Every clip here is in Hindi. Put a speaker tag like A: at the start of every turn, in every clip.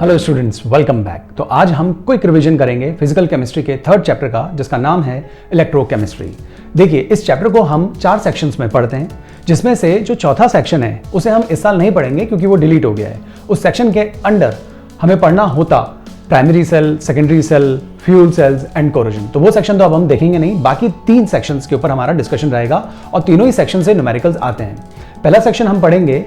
A: Hello students, welcome back. तो आज हम क्विक रिवीजन करेंगे फिजिकल केमिस्ट्री के थर्ड चैप्टर का, जिसका नाम है इलेक्ट्रोकेमिस्ट्री। देखिए, इस चैप्टर को हम 4 सेक्शंस में पढ़ते हैं, जिसमें से जो चौथा सेक्शन है उसे हम इस साल नहीं पढ़ेंगे क्योंकि वो डिलीट हो गया है। उस सेक्शन के अंडर हमें पढ़ना होता primary cell, secondary cell, fuel cells and corrosion. तो वो सेक्शन तो अब हम देखेंगे नहीं। बाकी 3 सेक्शंस के ऊपर हमारा डिस्कशन रहेगा और तीनों ही सेक्शन से न्यूमेरिकल्स आते हैं। पहला सेक्शन हम पढ़ेंगे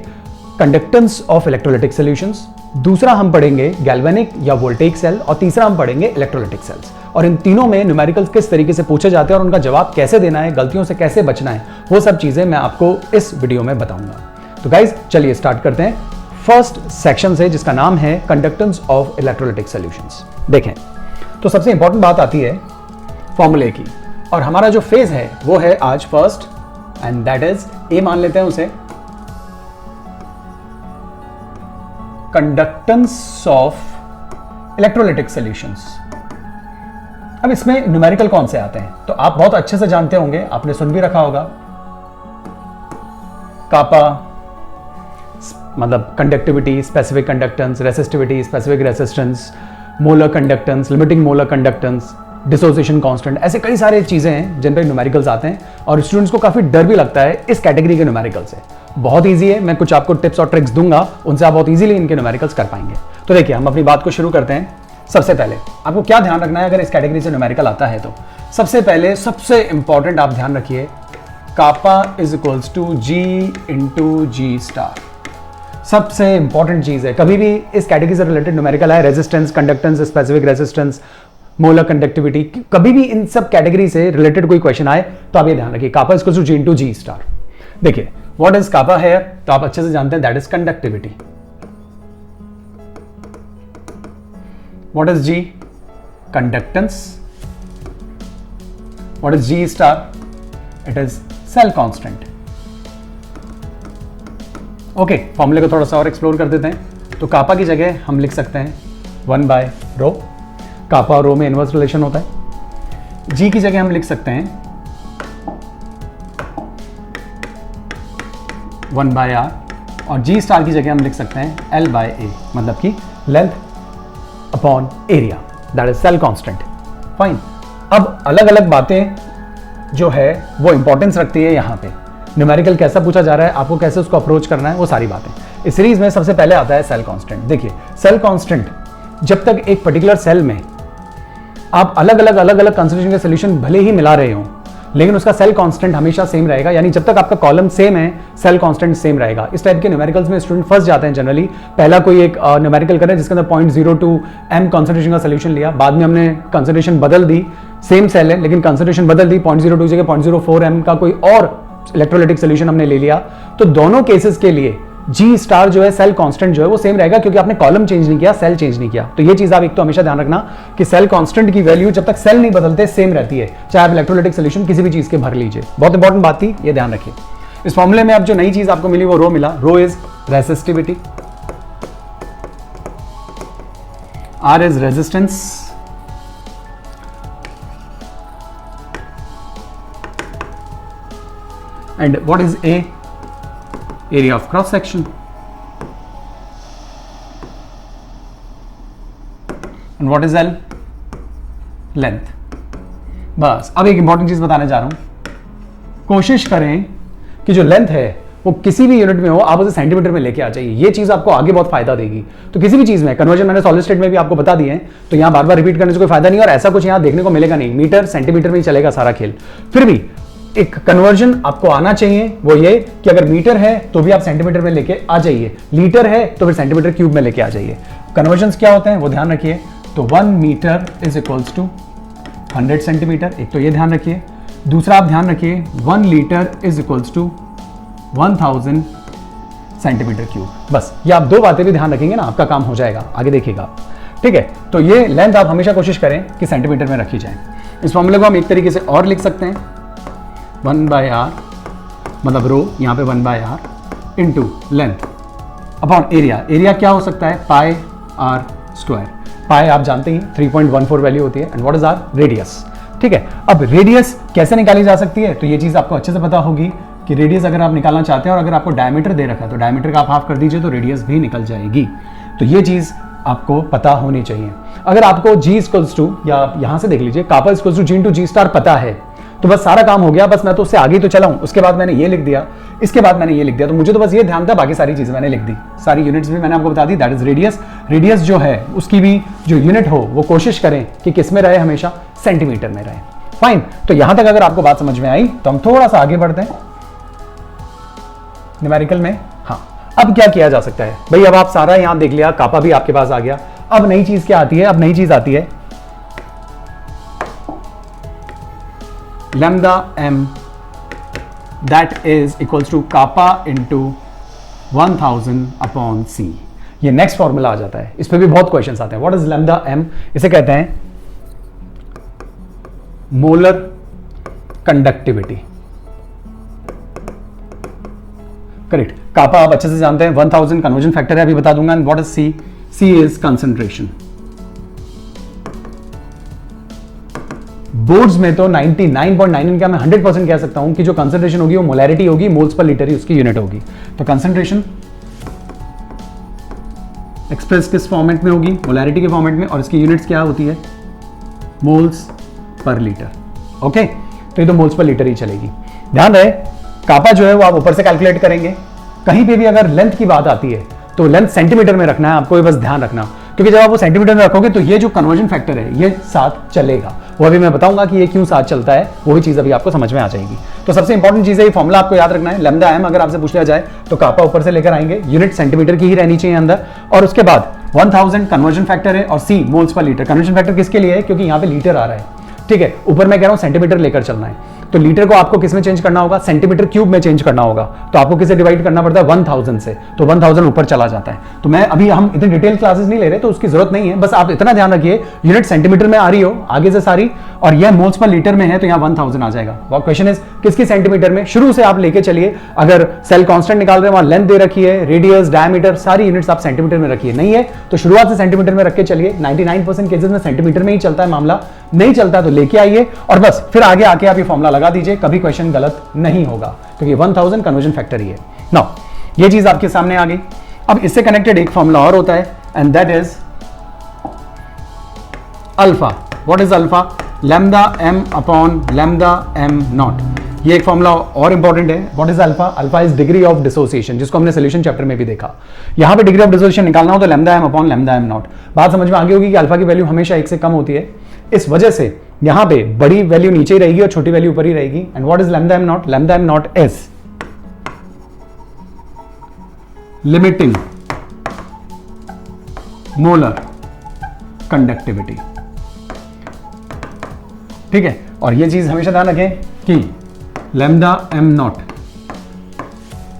A: कंडक्टेंस ऑफ इलेक्ट्रोलाइटिक सॉल्यूशंस, दूसरा हम पढ़ेंगे गैल्वेनिक या वोल्टेइक सेल और तीसरा हम पढ़ेंगे इलेक्ट्रोलाइटिक सेल्स। और इन तीनों में न्यूमेरिकल्स किस तरीके से पूछे जाते हैं और उनका जवाब कैसे देना है, गलतियों से कैसे बचना है, वो सब चीजें मैं आपको इस वीडियो में बताऊंगा। तो गाइज चलिए स्टार्ट करते हैं फर्स्ट सेक्शन से, जिसका नाम है कंडक्टेंस ऑफ इलेक्ट्रोलाइटिक सॉल्यूशंस। देखें, तो सबसे इंपॉर्टेंट बात आती है फॉर्मूले की, और हमारा जो फेज है वो है आज first, and that is a मान लेते हैं उसे, कंडक्टेंस ऑफ इलेक्ट्रोलाइटिक सॉल्यूशंस। अब इसमें न्यूमेरिकल कौन से आते हैं तो आप बहुत अच्छे से जानते होंगे, आपने सुन भी रखा होगा। कापा मतलब conductivity, specific conductance, resistivity, specific resistance, molar conductance, limiting molar conductance, dissociation constant, ऐसे कई सारे चीजें हैं जिन पर न्यूमेरिकल्स आते हैं और स्टूडेंट्स को काफी डर भी लगता है इस कैटेगरी के न्यूमेरिकल से। बहुत इजी है, मैं कुछ आपको टिप्स और ट्रिक्स दूंगा, उनसे आप बहुत इजीली इनके न्यूमेरिकल्स कर पाएंगे। तो देखिए, हम अपनी बात को शुरू करते हैं। सबसे पहले आपको क्या ध्यान रखना है अगर इस कैटेगरी से न्यूमेरिकल आता है तो सबसे पहले सबसे इंपॉर्टेंट आप ध्यान रखिए, kappa is equals to G into G star. सबसे इंपॉर्टेंट चीज है, कभी भी इस कैटेगरी से रिलेटेड न्यूमेरिकल है, resistance, conductance, specific resistance, molar conductivity, कभी भी इन सब कैटेगरी से रिलेटेड कोई क्वेश्चन आए तो आप ये ध्यान रखिए, kappa is equals to G into G star. देखिए, व्हाट इज कापा है तो आप अच्छे से जानते हैं, that is conductivity. What is G? Conductance. What is G star? It is cell constant. Okay, फॉर्मूले को थोड़ा सा और एक्सप्लोर कर देते हैं। तो कापा की जगह हम लिख सकते हैं 1 बाय रो। कापा और रो में इनवर्स रिलेशन होता है। जी की जगह हम लिख सकते हैं 1 बाय आर, और जी स्टार की जगह हम लिख सकते हैं एल बाय ए, मतलब कि length upon area, that is cell constant. Fine. अब अलग अलग बातें जो है वो इंपॉर्टेंस रखती है यहाँ पे। न्यूमेरिकल कैसा पूछा जा रहा है, आपको कैसे उसको अप्रोच करना है, वो सारी बातें इस सीरीज में। सबसे पहले आता है सेल कांस्टेंट। देखिए, सेल कांस्टेंट, जब तक एक पर्टिकुलर सेल में आप अलग अलग कंसंट्रेशन के सोल्यूशन भले ही मिला रहे हो, लेकिन उसका सेल कांस्टेंट हमेशा सेम रहेगा, यानी जब तक आपका कॉलम सेम है सेल कांस्टेंट सेम रहेगा। इस टाइप के न्यूमेरिकल्स में स्टूडेंट फंस जाते हैं जनरली। पहला कोई एक न्यूमेरिकल करें जिसके अंदर 0.02 m कंसंट्रेशन का सोल्यूशन लिया, बाद में हमने कंसंट्रेशन बदल दी, सेम सेल है लेकिन कंसंट्रेशन बदल दी, 0.02 जगह 0.04 m का कोई और इलेक्ट्रोलाइटिक सोल्यूशन हमने ले लिया, तो दोनों केसेस के लिए जी स्टार जो है सेल कांस्टेंट जो है वो सेम रहेगा, क्योंकि आपने कॉलम चेंज नहीं किया, सेल चेंज नहीं किया। तो ये चीज आप एक तो हमेशा ध्यान रखना कि सेल कांस्टेंट की वैल्यू जब तक सेल नहीं बदलते सेम रहती है, चाहे आप इलेक्ट्रोलाइटिक सोल्यूशन किसी भी चीज के भर लीजिए। बहुत इंपॉर्टेंट बात थी, ये ध्यान रखिए। इस फॉर्मूले में अब जो नई चीज आपको मिली वो रो मिला। Rho is resistivity, R is resistance, and what is A? Area of cross section, and what is L? Length। बस अब एक इंपॉर्टेंट चीज बताने जा रहा हूं, कोशिश करें कि जो लेंथ है वो किसी भी यूनिट में हो, आप उसे सेंटीमीटर में लेके आ जाइए। ये चीज आपको आगे बहुत फायदा देगी। तो किसी भी चीज में कन्वर्जन मैंने सॉलिड स्टेट में भी आपको बता दिए हैं, तो यहां बार बार रिपीट करने से कोई फायदा नहीं, और ऐसा कुछ यहां देखने को मिलेगा नहीं। मीटर सेंटीमीटर में ही चलेगा सारा खेल। फिर भी एक कन्वर्जन आपको आना चाहिए, वो ये कि अगर मीटर है तो भी आप सेंटीमीटर में लेके आ जाइए, लीटर है तो फिर सेंटीमीटर क्यूब में लेके आ जाइए। कन्वर्जन्स क्या होते हैं वो ध्यान रखिए। तो 1 metre is equals to 100 centimetre, एक तो ये ध्यान रखिए। दूसरा आप ध्यान रखिए 1 litre is equals to 1000 centimetre cube. बस ये आप 2 बातें भी ध्यान रखेंगे ना, आपका काम हो जाएगा, आगे देखिएगा। ठीक है, तो ये लेंथ आप हमेशा कोशिश करें कि सेंटीमीटर में रखी जाए। इस फॉर्मूले को हम एक तरीके से और लिख सकते हैं, 1 बाय आर, मतलब रो यहाँ पे 1 by R into length upon area. Area क्या हो सकता है? पाई आर स्क्वायर। पाई आप जानते ही 3.14 वैल्यू होती है। And what is R? Radius. ठीक है, अब रेडियस कैसे निकाली जा सकती है तो ये चीज आपको अच्छे से पता होगी कि रेडियस अगर आप निकालना चाहते हैं और अगर आपको डायमीटर दे रखा है तो डायमीटर का आप हाफ कर दीजिए तो रेडियस भी निकल जाएगी। तो ये चीज आपको पता होनी चाहिए। अगर आपको G इक्वल्स टू, या यहां से देख लीजिए, kappa equals to G into G star पता है तो बस सारा काम हो गया। बस मैं तो उससे आगे तो चला हूं, उसके बाद मैंने ये लिख दिया, इसके बाद मैंने ये लिख दिया, तो मुझे तो बस ये ध्यान था, बाकी सारी चीजें मैंने लिख दी, सारी यूनिट्स भी मैंने आपको बता दी। That is radius. रेडियस जो है उसकी भी जो यूनिट हो वो कोशिश करें कि किस में रहे, हमेशा सेंटीमीटर में रहे। फाइन, तो यहां तक अगर आपको बात समझ में आई तो हम थोड़ा सा आगे बढ़ते हैं न्यूमेरिकल में। हाँ, अब क्या किया जा सकता है भाई? अब आप सारा यहां देख लिया, कापा भी आपके पास आ गया। अब नई चीज क्या आती है? अब नई चीज आती है lambda m, that is equals to kappa into 1000 upon c। ये नेक्स्ट फॉर्मूला आ जाता है, इस पे भी बहुत क्वेश्चंस आते हैं। What is lambda m? इसे कहते हैं मोलर कंडक्टिविटी। करेक्ट। कापा आप अच्छे से जानते हैं, 1000 कन्वर्जन फैक्टर है, अभी बता दूंगा। And what is c? c is concentration. Boards में तो 99.9 क्या मैं 100% कह सकता हूं कि जो कंसंट्रेशन होगी वो मोलैरिटी होगी, मोल्स पर लीटर ही उसकी यूनिट होगी। तो कंसंट्रेशन एक्सप्रेस किस फॉर्मेट में होगी? मोलैरिटी के फॉर्मेट में, और इसकी यूनिट्स क्या होती है? Moles per litre. ओके, तो ये तो मोल्स पर लीटर ही चलेगी। ध्यान रहे, कापा जो है वो आप ऊपर से कैलकुलेट करेंगे। कहीं पे भी अगर लेंथ की बात आती है तो लेंथ सेंटीमीटर में रखना है आपको, ये बस ध्यान रखना, क्योंकि जब आप वो सेंटीमीटर में रखोगे तो ये जो कन्वर्जन फैक्टर है ये साथ चलेगा। वो अभी मैं बताऊंगा कि ये क्यों साथ चलता है, वो भी चीज अभी आपको समझ में आ जाएगी। तो सबसे इंपॉर्टेंट चीज है, ये फॉर्मूला आपको याद रखना है। लैम्डा m अगर आपसे पूछ लिया जाए तो कापा ऊपर से लेकर आएंगे, यूनिट सेंटीमीटर की ही रहनी चाहिए अंदर, और उसके बाद 1000 कन्वर्जन फैक्टर है और c moles per litre. Conversion factor किसके लिए है? क्योंकि यहाँ पे लीटर आ रहा है, ठीक है। ऊपर मैं कह रहा हूं सेंटीमीटर लेकर चलना है, तो लीटर को आपको किस में चेंज करना होगा? सेंटीमीटर क्यूब में चेंज करना होगा। तो आपको किसे डिवाइड करना पड़ता है? 1000 से, तो 1000 ऊपर चला जाता है। तो मैं अभी, हम इतनी डिटेल क्लासेस नहीं ले रहे तो उसकी जरूरत नहीं है, बस आप इतना ध्यान रखिए यूनिट सेंटीमीटर में आ रही हो आगे से सारी, और यह मोल्स पर लीटर में है तो यहाँ 1000 आ जाएगा। वो क्वेश्चन इज किसकी सेंटीमीटर में? शुरू से आप लेके चलिए। अगर सेल कांस्टेंट निकाल रहे हैं, वहां लेंथ दे रखी है, रेडियस, डायमीटर, सारी यूनिट्स आप सेंटीमीटर में रखिए। नहीं है तो शुरुआत से सेंटीमीटर में रख के चलिए। 99% केसेस में सेंटीमीटर में ही चलता है मामला, नहीं चलता तो लेके आइए और बस फिर आगे आके आप ये फॉर्मूला लगा दीजिए, कभी क्वेश्चन गलत नहीं होगा, क्योंकि 1000 कन्वर्जन फैक्टर ही है। नाउ ये चीज आपके सामने आ गई। अब इससे कनेक्टेड एक फॉर्मूला और होता है, and that is alpha. What is alpha? Lambda m upon lambda m not. ये एक फॉर्मूला और इंपॉर्टेंट है। What is alpha? Alpha is degree of dissociation, जिसको हमने सॉल्यूशन चैप्टर में भी देखा। यहां पे डिग्री ऑफ डिसोसिएशन निकालना हो तो lambda m upon lambda m not. बात समझ में आ गई होगी कि अल्फा की वैल्यू हमेशा 1 से कम होती है, इस वजह से यहां पे बड़ी वैल्यू नीचे ही रहेगी और छोटी वैल्यू ऊपर ही रहेगी। And what is lambda m not? Lambda m not is limiting molar conductivity, ठीक है। और ये चीज हमेशा ध्यान रखें कि lambda m not,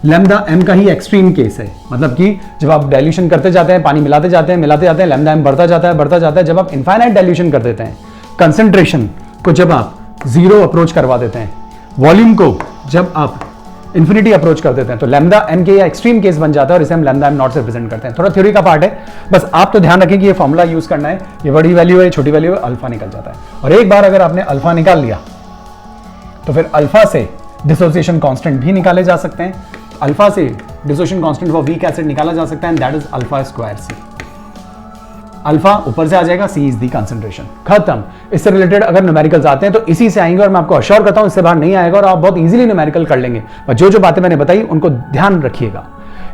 A: lambda m का ही एक्सट्रीम केस है, मतलब कि जब आप डाइल्यूशन करते जाते हैं, पानी मिलाते जाते हैं लैम्डा m बढ़ता जाता है। जब आप इनफाइनाइट डाइल्यूशन कर देते हैं, कंसंट्रेशन को जब आप जीरो अप्रोच करवा देते हैं, वॉल्यूम को जब आप इंफिनिटी अप्रोच कर देते हैं, तो लैम्डा m के एक्सट्रीम केस बन जाता है और इसे हम लैम्डा m नॉट से रिप्रेजेंट करते हैं। थोड़ा थ्योरी का पार्ट है, बस आप तो ध्यान रखें कि ये फॉर्मूला यूज करना है। ये बड़ी वैल्यू है, छोटी वैल्यू है, अल्फा निकल जाता है। और एक बार अगर आपने अल्फा निकाल लिया तो फिर अल्फा से डिसोसिएशन कांस्टेंट भी निकाले जा सकते हैं। अल्फा से dissociation constant for weak acid निकाला जा सकता है, that is alpha square C. Alpha ऊपर से आ जाएगा, सी इज दी कंसंट्रेशन, खत्म। इससे रिलेटेड अगर न्यूमेरिकल्स आते हैं तो इसी से आएंगे, और मैं आपको अश्योर करता हूं इससे बाहर नहीं आएगा और आप बहुत इजीली न्यूमेरिकल कर लेंगे। पर जो जो बातें मैंने बताई उनको ध्यान रखिएगा।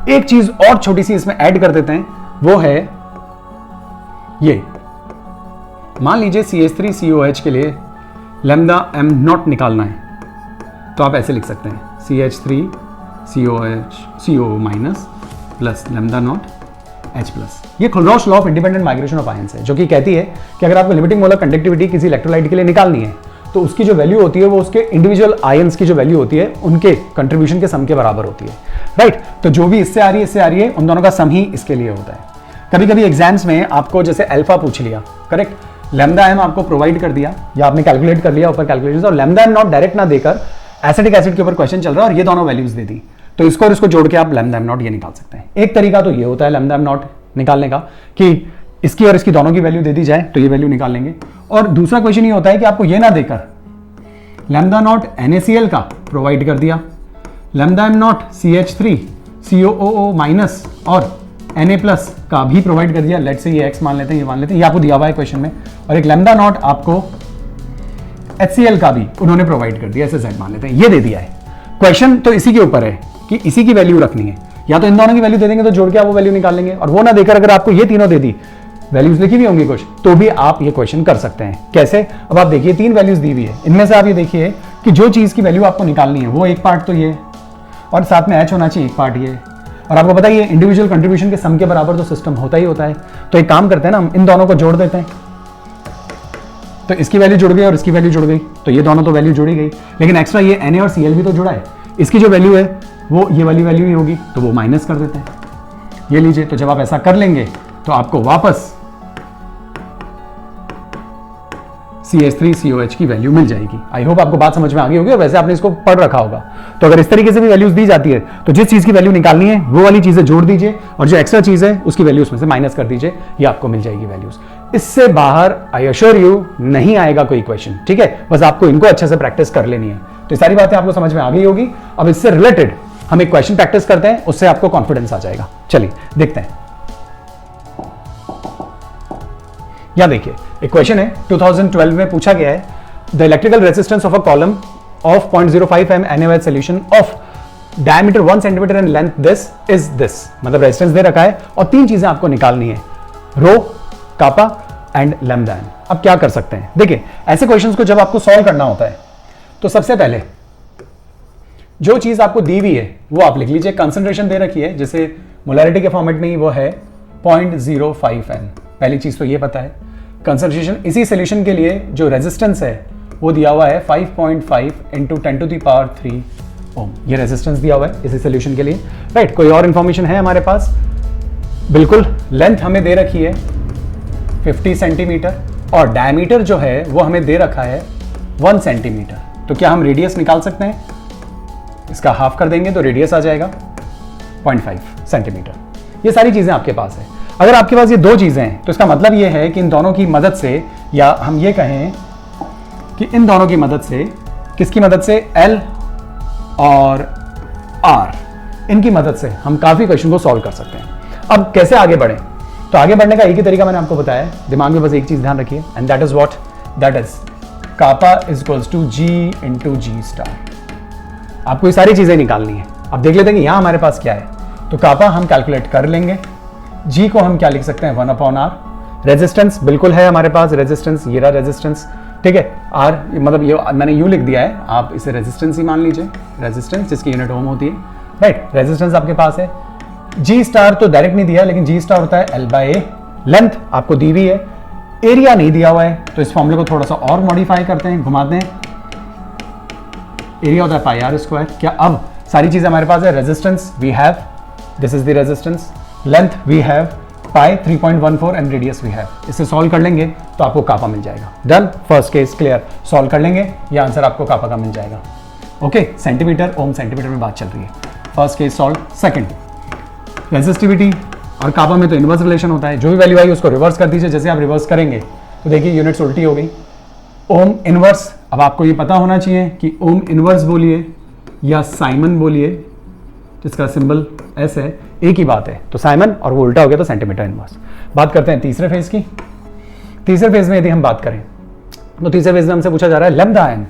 A: एक चीज और छोटी सी इसमें ऐड कर देते हैं, वो है ये, मान लीजिए CH3COH के लिए लैम्डा m नॉट निकालना है, तो आप ऐसे लिख सकते हैं CH3COH CO minus plus lambda nought H plus. ये Kohlrausch law of independent migration of ions है, जो कि कहती है कि अगर आपको लिमिटिंग मोलर कंडक्टिविटी किसी इलेक्ट्रोलाइट के लिए निकालनी है तो उसकी जो वैल्यू होती है वो उसके इंडिविजुअल आयंस की जो वैल्यू होती है उनके कंट्रीब्यूशन के सम के बराबर होती है, राइट। तो जो भी इससे आ रही है उन दोनों का सम ही इसके लिए होता है। कभी कभी एग्जाम्स में आपको जैसे अल्फा पूछ लिया, करेक्ट, लैम्डा m आपको प्रोवाइड कर दिया या आपने कैलकुलेट कर लिया ऊपर कैलकुलेशन, और लैम्डा m नॉट डायरेक्ट ना देकर एसिटिक एसिड के ऊपर क्वेश्चन चल रहा है और ये दोनों वैल्यूज दे दी, तो इसको और इसको जोड़ के आप लैम्डा m नॉट ये निकाल सकते हैं। एक तरीका तो ये होता है लैम्डा m नॉट निकालने का कि इसकी और इसकी दोनों की वैल्यू दे दी जाए तो ये वैल्यू निकाल लेंगे, और दूसरा क्वेश्चन ये होता है कि आपको ये ना देकर लैम्डा नॉट NaCl का प्रोवाइड कर दिया, lambda m not CH3COOO minus और Na प्लस का भी प्रोवाइड कर दिया, लेट से ये x मान लेते हैं, ये मान लेते हैं, ये आपको दिया हुआ है क्वेश्चन में, और एक लैम्डा नॉट आपको HCl का भी उन्होंने प्रोवाइड कर दिया, ऐसे z मान लेते हैं, ये दे दिया है। क्वेश्चन तो इसी के ऊपर है कि इसी की वैल्यू रखनी है, या तो इन दोनों की वैल्यू दे देंगे तो जोड़ के आप वो वैल्यू निकाल लेंगे, और वो ना देकर अगर आपको ये तीनों दे दी, वैल्यूज लिखी हुई होंगी कुछ, तो भी आप ये क्वेश्चन कर सकते हैं। कैसे? अब आप देखिए 3 वैल्यूज दी हुई है, इनमें से आप ये देखिए कि जो चीज की वैल्यू आपको निकालनी है वो एक पार्ट तो ये, और साथ में h होना चाहिए एक पार्ट ये, और आपको पता है ये इंडिविजुअल कंट्रीब्यूशन के सम के बराबर तो सिस्टम होता ही होता है। तो एक काम करते हैं ना, हम इन दोनों को जोड़ देते हैं, तो इसकी वैल्यू जुड़ गई और इसकी वैल्यू जुड़ गई, तो ये दोनों तो वैल्यू जुड़ी गई, लेकिन एक्स्ट्रा ये Na और Cl भी तो जुड़ा है, इसकी जो वैल्यू है वो ये वाली वैल्यू ही होगी, तो वो माइनस कर देते हैं, ये लीजिए। तो जब आप ऐसा कर लेंगे तो आपको वापस CH3COH की वैल्यू मिल जाएगी। आई होप आपको बात समझ में आ गई होगी, और वैसे आपने इसको पढ़ रखा होगा। तो अगर इस तरीके से भी वैल्यूज दी जाती है तो जिस चीज की वैल्यू निकालनी है वो वाली चीजें जोड़ दीजिए, और जो एक्स्ट्रा चीज है उसकी वैल्यू उसमें से माइनस कर दीजिए, ये आपको मिल जाएगी वैल्यूज। इससे बाहर आई अश्योर यू नहीं आएगा कोई क्वेश्चन, ठीक है? बस आपको इनको अच्छे से प्रैक्टिस कर लेनी है। तो ये सारी बातें आपको समझ में आ गई होगी। अब इससे रिलेटेड हम एक क्वेश्चन प्रैक्टिस करते हैं, उससे आपको कॉन्फिडेंस आ जाएगा। चलिए देखते हैं। यहां देखिए एक क्वेश्चन है 2012 में पूछा गया है, the electrical resistance of a column of 0.05 m NaOH solution of diameter 1 centimetre and length this is this. मतलब रेजिस्टेंस दे रखा है और 3 चीजें आपको निकालनी है, रो, कापा एंड लैम्डा एन। अब क्या कर सकते हैं? देखिए ऐसे क्वेश्चंस को जब आपको सॉल्व करना होता है तो सबसे पहले जो चीज आपको दी हुई है वो आप लिख लीजिए। कंसंट्रेशन दे रखी है, जैसे मोलैरिटी के फॉर्मेट में ही वो है 0.05 n। पहली चीज तो ये पता है। कंसंट्रेशन इसी सॉल्यूशन के लिए जो रेजिस्टेंस है वो दिया हुआ है 5.5 इंटू 10⁻³ ओम, ये रेजिस्टेंस दिया हुआ है इसी सॉल्यूशन के लिए, राइट? कोई और इंफॉर्मेशन है हमारे पास? बिल्कुल। लेंथ हमें दे रखी है 50 सेंटीमीटर, और डायमीटर जो है वो हमें दे रखा है 1 सेंटीमीटर। तो क्या हम रेडियस निकाल सकते हैं? इसका हाफ कर देंगे तो रेडियस आ जाएगा 0.5 सेंटीमीटर। ये सारी चीजें आपके पास है। अगर आपके पास ये 2 चीजें हैं तो इसका मतलब ये है कि इन दोनों की मदद से, या हम ये कहें कि इन दोनों की मदद से, किसकी मदद से? L और R, इनकी मदद से हम काफी क्वेश्चन को सॉल्व कर सकते हैं। अब कैसे आगे बढ़े? तो आगे बढ़ने का एक ही तरीका मैंने आपको बताया है, दिमाग में बस एक चीज ध्यान रखिए, and that is what? That is kappa is equals to G into G star. आपको ये सारी चीजें निकालनी है। अब देख लेते हैं कि यहां हमारे पास क्या है। तो कापा हम कैलकुलेट कर लेंगे, G को हम क्या लिख सकते हैं? 1/R। रेजिस्टेंस बिल्कुल है हमारे पास, रेजिस्टेंस ये रहा रेजिस्टेंस, ठीक है? R मतलब ये मैंने यूं लिख दिया है, आप इसे रेजिस्टेंस ही मान लीजिए, रेजिस्टेंस जिसकी यूनिट ओम होती है, राइट? रेजिस्टेंस आपके पास है। G स्टार तो डायरेक्ट नहीं दिया, लेकिन G स्टार होता है L/A। लेंथ आपको दी हुई है, एरिया नहीं दिया हुआ है, तो इस फॉर्मूले को थोड़ा सा और मॉडिफाई करते हैं, घुमाते हैं। एरिया होता है πr²। क्या अब सारी चीजें हमारे पास है? Resistance we have, this is the resistance, length we have pi 3.14 and radius we have. इसे सॉल्व कर लेंगे तो आपको कापा मिल जाएगा। Done, first case clear. Solve कर लेंगे, ये आंसर आपको कापा का मिल जाएगा। ओके, सेंटीमीटर ओम सेंटीमीटर में बात चल रही है। First case solve. Second, resistivity और कापा में तो इनवर्स रिलेशन होता है, जो भी वैल्यू आई उसको रिवर्स कर दीजिए। जैसे आप रिवर्स करेंगे तो देखिए यूनिट्स उल्टी हो गई। ओम इनवर्स, अब आपको ये पता होना चाहिए कि ओम इनवर्स बोलिए या साइमन बोलिए, जिसका सिंबल एस है, एक ही बात है। तो साइमन और वो उल्टा हो गया तो सेंटीमीटर इनवर्स। बात करते हैं तीसरे फेज की। तीसरे फेज में यदि हम बात करें तो तीसरे फेज में हमसे पूछा जा रहा है lambda N.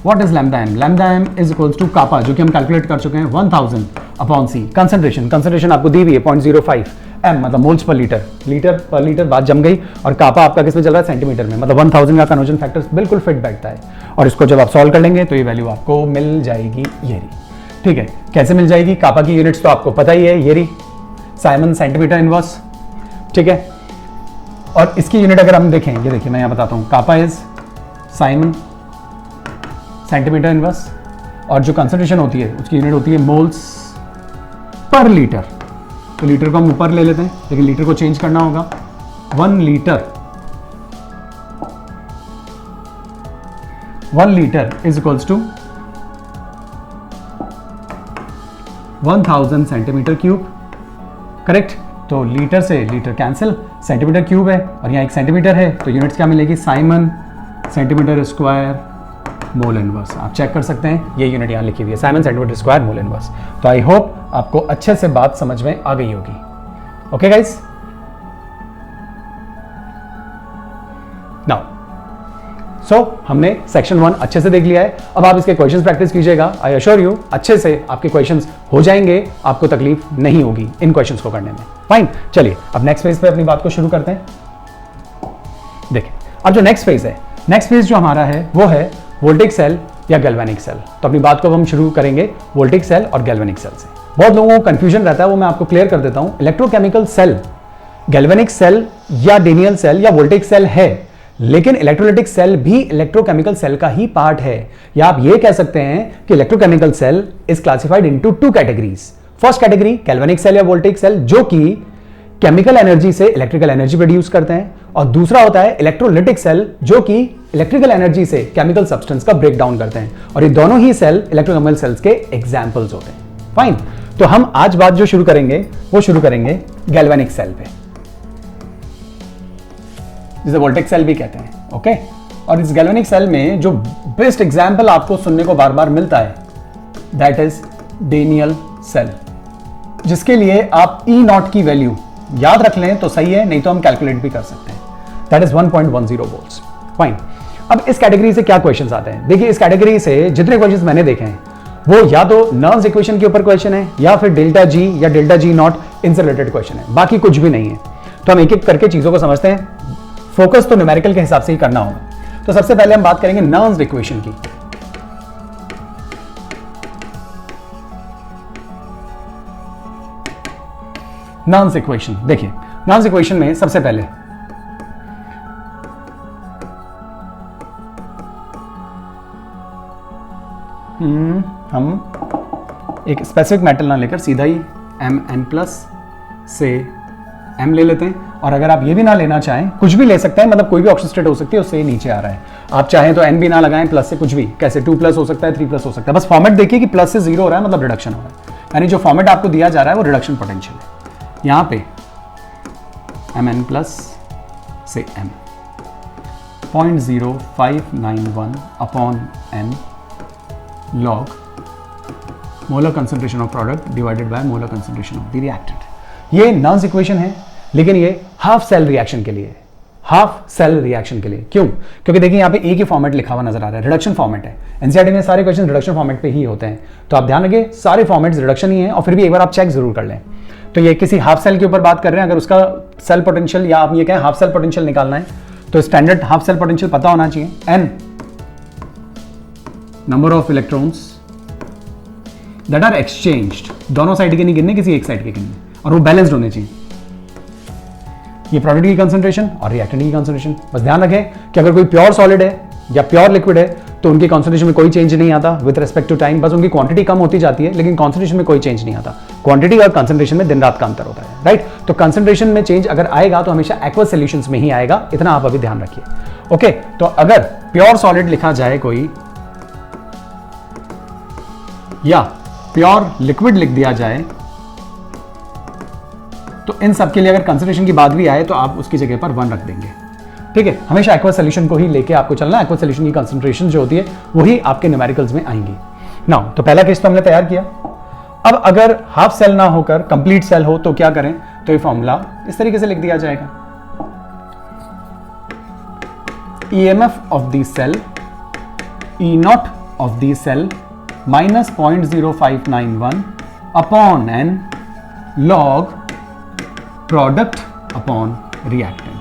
A: What is lambda N? Lambda N is equals to kappa, जो कि हम कैलकुलेट कर चुके हैं 1000/C। कंसंट्रेशन आपको दी हुई है 0.05 m, मतलब मोल्स पर लीटर, लीटर पर लीटर, बात जम गई। और कापा आपका किस में चल रहा है? सेंटीमीटर में, मतलब 1000 का कन्वर्जन फैक्टर बिल्कुल फिट बैठता है। और इसको जब आप सॉल्व कर लेंगे तो ये वैल्यू आपको मिल जाएगी, ये रही। ठीक है, कैसे मिल जाएगी? कापा की यूनिट्स तो आपको पता ही है, ये रही, साइमन सेंटीमीटर इनवर्स, ठीक है? और इसकी यूनिट अगर हम देखें, ये देखिए मैं यहाँ बताता हूँ, कापा इज साइमन सेंटीमीटर इनवर्स, और जो कंसंट्रेशन होती है उसकी यूनिट होती है मोल्स पर लीटर। तो लीटर को हम ऊपर ले लेते हैं, लेकिन लीटर को चेंज करना होगा। 1 litre is equals to 1000 centimetre cube, correct? तो लीटर से लीटर कैंसिल, सेंटीमीटर क्यूब है और यहाँ 1 सेंटीमीटर है, तो यूनिट्स क्या मिलेगी? Simon centimetre square mole inverse. आप चेक कर सकते हैं, ये यूनिट यहाँ लिखी हुई है, Simon centimetre square mole inverse. तो आई होप आपको अच्छे से बात समझ में आ गई होगी। ओके गाइस, नाउ सो हमने सेक्शन 1 अच्छे से देख लिया है। अब आप इसके क्वेश्चंस प्रैक्टिस कीजिएगा। आई अश्योर यू अच्छे से आपके क्वेश्चंस हो जाएंगे, आपको तकलीफ नहीं होगी इन क्वेश्चंस को करने में। फाइन, चलिए अब नेक्स्ट फेज पे अपनी बात को शुरू करते हैं। देखिए अब जो नेक्स्ट फेज है, नेक्स्ट फेज जो हमारा है वो है वोल्टेज सेल या गैल्वेनिक सेल। तो अपनी बात को हम शुरू करेंगे वोल्टेज सेल और गैल्वेनिक सेल से। बहुत लोगों को कंफ्यूजन रहता है, वो मैं आपको क्लियर कर देता हूं। इलेक्ट्रोकेमिकल सेल गैल्वेनिक सेल या डेनियल सेल या वोल्टेज सेल है, लेकिन इलेक्ट्रोलाइटिक सेल भी इलेक्ट्रोकेमिकल सेल का ही पार्ट है। या आप ये कह सकते हैं कि electrochemical cell is classified into 2 categories. First category galvanic cell या वोल्टेज सेल, जो कि केमिकल एनर्जी से इलेक्ट्रिकल एनर्जी प्रोड्यूस करते हैं, और दूसरा होता है इलेक्ट्रोलाइटिक सेल, जो कि इलेक्ट्रिकल एनर्जी से केमिकल सब्सटेंस का ब्रेक डाउन करते हैं। और ये दोनों ही सेल इलेक्ट्रोकेमिकल सेल्स के एग्जांपल्स होते हैं। फाइन, तो हम आज बात जो शुरू करेंगे वो शुरू करेंगे गैल्वेनिक सेल पे, जिसे वोल्टेज सेल भी कहते हैं। ओके, और इस गैल्वेनिक सेल में जो बेस्ट एग्जांपल आपको सुनने को बार बार मिलता है दैट इज डेनियल सेल, जिसके लिए आप E0 की वैल्यू याद रख लें तो सही है, नहीं तो हम कैलकुलेट भी कर सकते हैं। That is 1.10 volts. फाइन, अब इस कैटेगरी से क्या क्वेश्चंस आते हैं? देखिए इस कैटेगरी से जितने क्वेश्चंस मैंने देखे हैं वो या तो नर्व्स इक्वेशन के ऊपर क्वेश्चन है, या फिर डेल्टा जी या डेल्टा G0 इनसे रिलेटेड क्वेश्चन है, बाकी कुछ भी नहीं है। तो हम एक एक करके चीजों को समझते हैं। फोकस तो न्यूमेरिकल के हिसाब से ही करना होगा। तो सबसे पहले हम बात करेंगे नर्व्स इक्वेशन की। नर्व्स इक्वेशन, देखिए नर्व्स इक्वेशन में सबसे पहले हम एक स्पेसिफिक मेटल ना लेकर सीधा ही Mn+ से M ले लेते हैं। और अगर आप ये भी ना लेना चाहें, कुछ भी ले सकते हैं, मतलब कोई भी ऑक्सीजन स्टेट हो सकती है, उससे नीचे आ रहा है। आप चाहें तो N भी ना लगाएं, प्लस से कुछ भी, कैसे 2+ हो सकता है, 3+ हो सकता है। बस फॉर्मेट देखिए कि प्लस से 0 हो रहा है, मतलब रिडक्शन हो रहा है। यानी जो फॉर्मेट आपको दिया जा रहा है वो रिडक्शन पोटेंशियल है। यहां पे Mn+ से M 0.0591 upon N log molar concentration of product divided by molar concentration of the reactant. ये नर्व्स इक्वेशन है, लेकिन ये हाफ सेल रिएक्शन के लिए है। हाफ सेल रिएक्शन के लिए क्यों? क्योंकि देखिए यहाँ पे एक ही फॉर्मेट लिखा हुआ नजर आ रहा है, रिडक्शन फॉर्मेट है। एनसीईआरटी में सारे क्वेश्चन रिडक्शन फॉर्मेट पे ही होते हैं, तो आप ध्यान रखिए सारे फॉर्मेट्स रिडक्शन ही हैं। और फिर भी एक बार आप चेक जरूर कर लें। तो ये किसी हाफ सेल के ऊपर बात कर रहे हैं, अगर उसका सेल पोटेंशियल या आप ये कहें हाफ सेल पोटेंशियल निकालना है, तो स्टैंडर्ड हाफ सेल पोटेंशियल पता होना चाहिए। N number of electrons that are exchanged, दोनों साइड के नहीं गिनने, किसी एक साइड के गिनने, और वो बैलेंस्ड होने चाहिए। ये प्रोडक्ट की कंसंट्रेशन और रिएक्टेंट की कंसंट्रेशन। बस ध्यान रखें कि अगर कोई प्योर सॉलिड है या प्योर लिक्विड है तो उनकी कंसंट्रेशन में कोई चेंज नहीं आता विद रिस्पेक्ट टू टाइम। बस उनकी क्वांटिटी कम होती जाती है, लेकिन कंसंट्रेशन में कोई चेंज नहीं आता। क्वांटिटी और कंसंट्रेशन में दिन रात का अंतर होता है, राइट? तो कंसंट्रेशन में चेंज अगर आएगा तो हमेशा एक्वस सॉल्यूशंस में ही आएगा, इतना आप अभी ध्यान रखिए। ओके, तो अगर प्योर सॉलिड लिखा जाए कोई या प्योर लिक्विड लिख दिया जाए, तो इन सब के लिए अगर कंसंट्रेशन की बात भी आए तो आप उसकी जगह पर 1 रख देंगे। ठीक है, हमेशा एक्वस सॉल्यूशन को ही लेके आपको चलना है। एक्वस सॉल्यूशन की कंसंट्रेशन जो होती है वही आपके न्यूमेरिकल्स में आएंगी। नाउ तो पहला केस तो हमने तैयार किया। अब अगर हाफ सेल ना होकर कंप्लीट सेल हो तो क्या करें? तो ये फॉर्मूला इस तरीके से लिख दिया जाएगा, EMF of the cell E0 of the cell minus 0.0591 upon N log product upon reactant.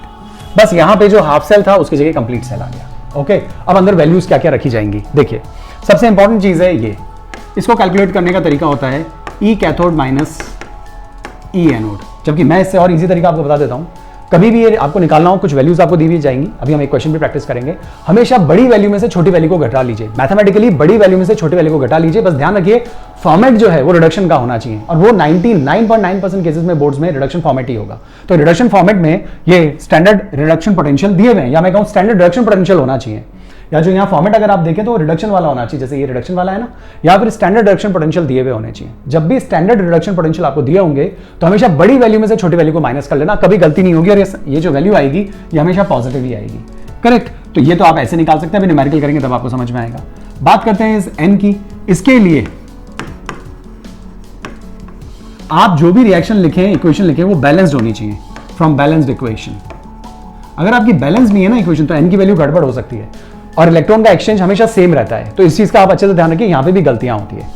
A: बस यहां पे जो हाफ सेल था उसकी जगह कंप्लीट सेल आ गया। ओके, अब अंदर वैल्यूज क्या क्या रखी जाएंगी? देखिए सबसे इंपॉर्टेंट चीज है ये, इसको कैलकुलेट करने का तरीका होता है E cathode minus E anode. जबकि मैं इससे और इजी तरीका आपको बता देता हूं। कभी भी ये आपको निकालना हो, कुछ वैल्यूज आपको दी हुई जाएंगी, अभी हम एक क्वेश्चन भी प्रैक्टिस करेंगे। हमेशा बड़ी वैल्यू में से छोटी वैल्यू को घटा लीजिए, मैथमेटिकली बड़ी वैल्यू में से छोटी वैल्यू को घटा लीजिए। बस ध्यान रखिए फॉर्मेट जो है वो रिडक्शन का होना चाहिए, और वो 99.9% केसेस में बोर्ड्स में रिडक्शन फॉर्मेट ही होगा। तो रिडक्शन फॉर्मेट में ये स्टैंडर्ड रिडक्शन पोटेंशियल दिए हुए हैं, या मैं कहूं स्टैंडर्ड रिडक्शन पोटेंशियल होना चाहिए, या जो यहाँ फॉर्मेट अगर आप देखें तो रिडक्शन वाला होना चाहिए, जैसे ये रिडक्शन वाला है ना, या फिर स्टैंडर्ड रिडक्शन पोटेंशियल दिए हुए होने चाहिए। जब भी स्टैंडर्ड रिडक्शन पोटेंशियल आपको दिए होंगे तो हमेशा बड़ी वैल्यू में से छोटी वैल्यू को माइनस कर लेना, कभी गलती नहीं होगी, और ये जो वैल्यू आएगी ये हमेशा पॉजिटिव ही आएगी। करेक्ट? तो ये तो आप ऐसे निकाल सकते हैं, अभी न्यूमेरिकल करेंगे तब आपको समझ में आएगा। बात करते हैं इस N की। इसके लिए आप जो भी रिएक्शन लिखें, इक्वेशन लिखें, वो बैलेंस्ड होनी चाहिए, फ्रॉम बैलेंस्ड इक्वेशन। अगर आपकी बैलेंस नहीं है ना इक्वेशन, तो n की वैल्यू गड़बड़ हो सकती है, और इलेक्ट्रॉन का एक्सचेंज हमेशा सेम रहता है। तो इस चीज का आप अच्छे से ध्यान रखिए, यहां पे भी गलतियां होती है।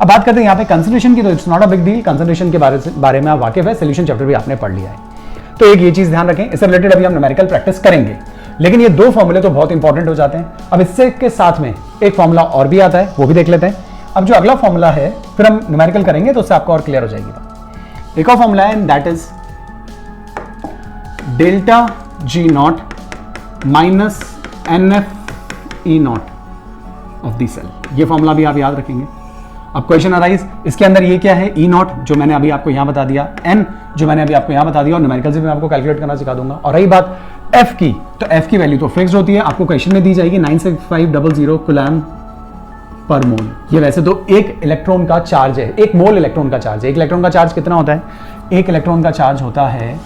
A: अब बात करते हैं यहाँ पे कंसंट्रेशन की, तो it's not a big deal. Concentration के बारे में आप वाकिफ है, सोल्यूशन चैप्टर भी आपने पढ़ लिया है। तो एक ये चीज ध्यान रखें, इससे रिलेटेड अभी हम न्यूमेरिकल प्रैक्टिस करेंगे, लेकिन ये दो फॉर्मूले तो बहुत इंपॉर्टेंट हो जाते हैं। अब इससे के साथ में एक फॉर्मूला और भी आता है, वो भी देख लेते हैं। अब जो अगला फॉर्मूला है, फिर हम न्यूमेरिकल करेंगे, तो उससे आपको और क्लियर हो जाएगी बात। एक और फॉर्मूला है, that is delta G naught minus NF E naught of the cell. ये फॉर्मूला भी आप याद रखेंगे। अब क्वेश्चन अराइज, इसके अंदर ये क्या है, E नॉट जो मैंने अभी आपको यहां बता दिया, N जो मैंने अभी आपको यहां बता दिया, और न्यूमेरिकल से भी मैं आपको कैलकुलेट करना सिखा दूंगा। और रही बात F की, तो F की वैल्यू तो फिक्स्ड होती है, आपको क्वेश्चन में दी जाएगी 96500 कूलम पर मोल। ये वैसे तो एक इलेक्ट्रॉन का चार्ज है, एक मोल इलेक्ट्रॉन का चार्ज है। एक इलेक्ट्रॉन का चार्ज कितना होता है? एक इलेक्ट्रॉन का चार्ज होता है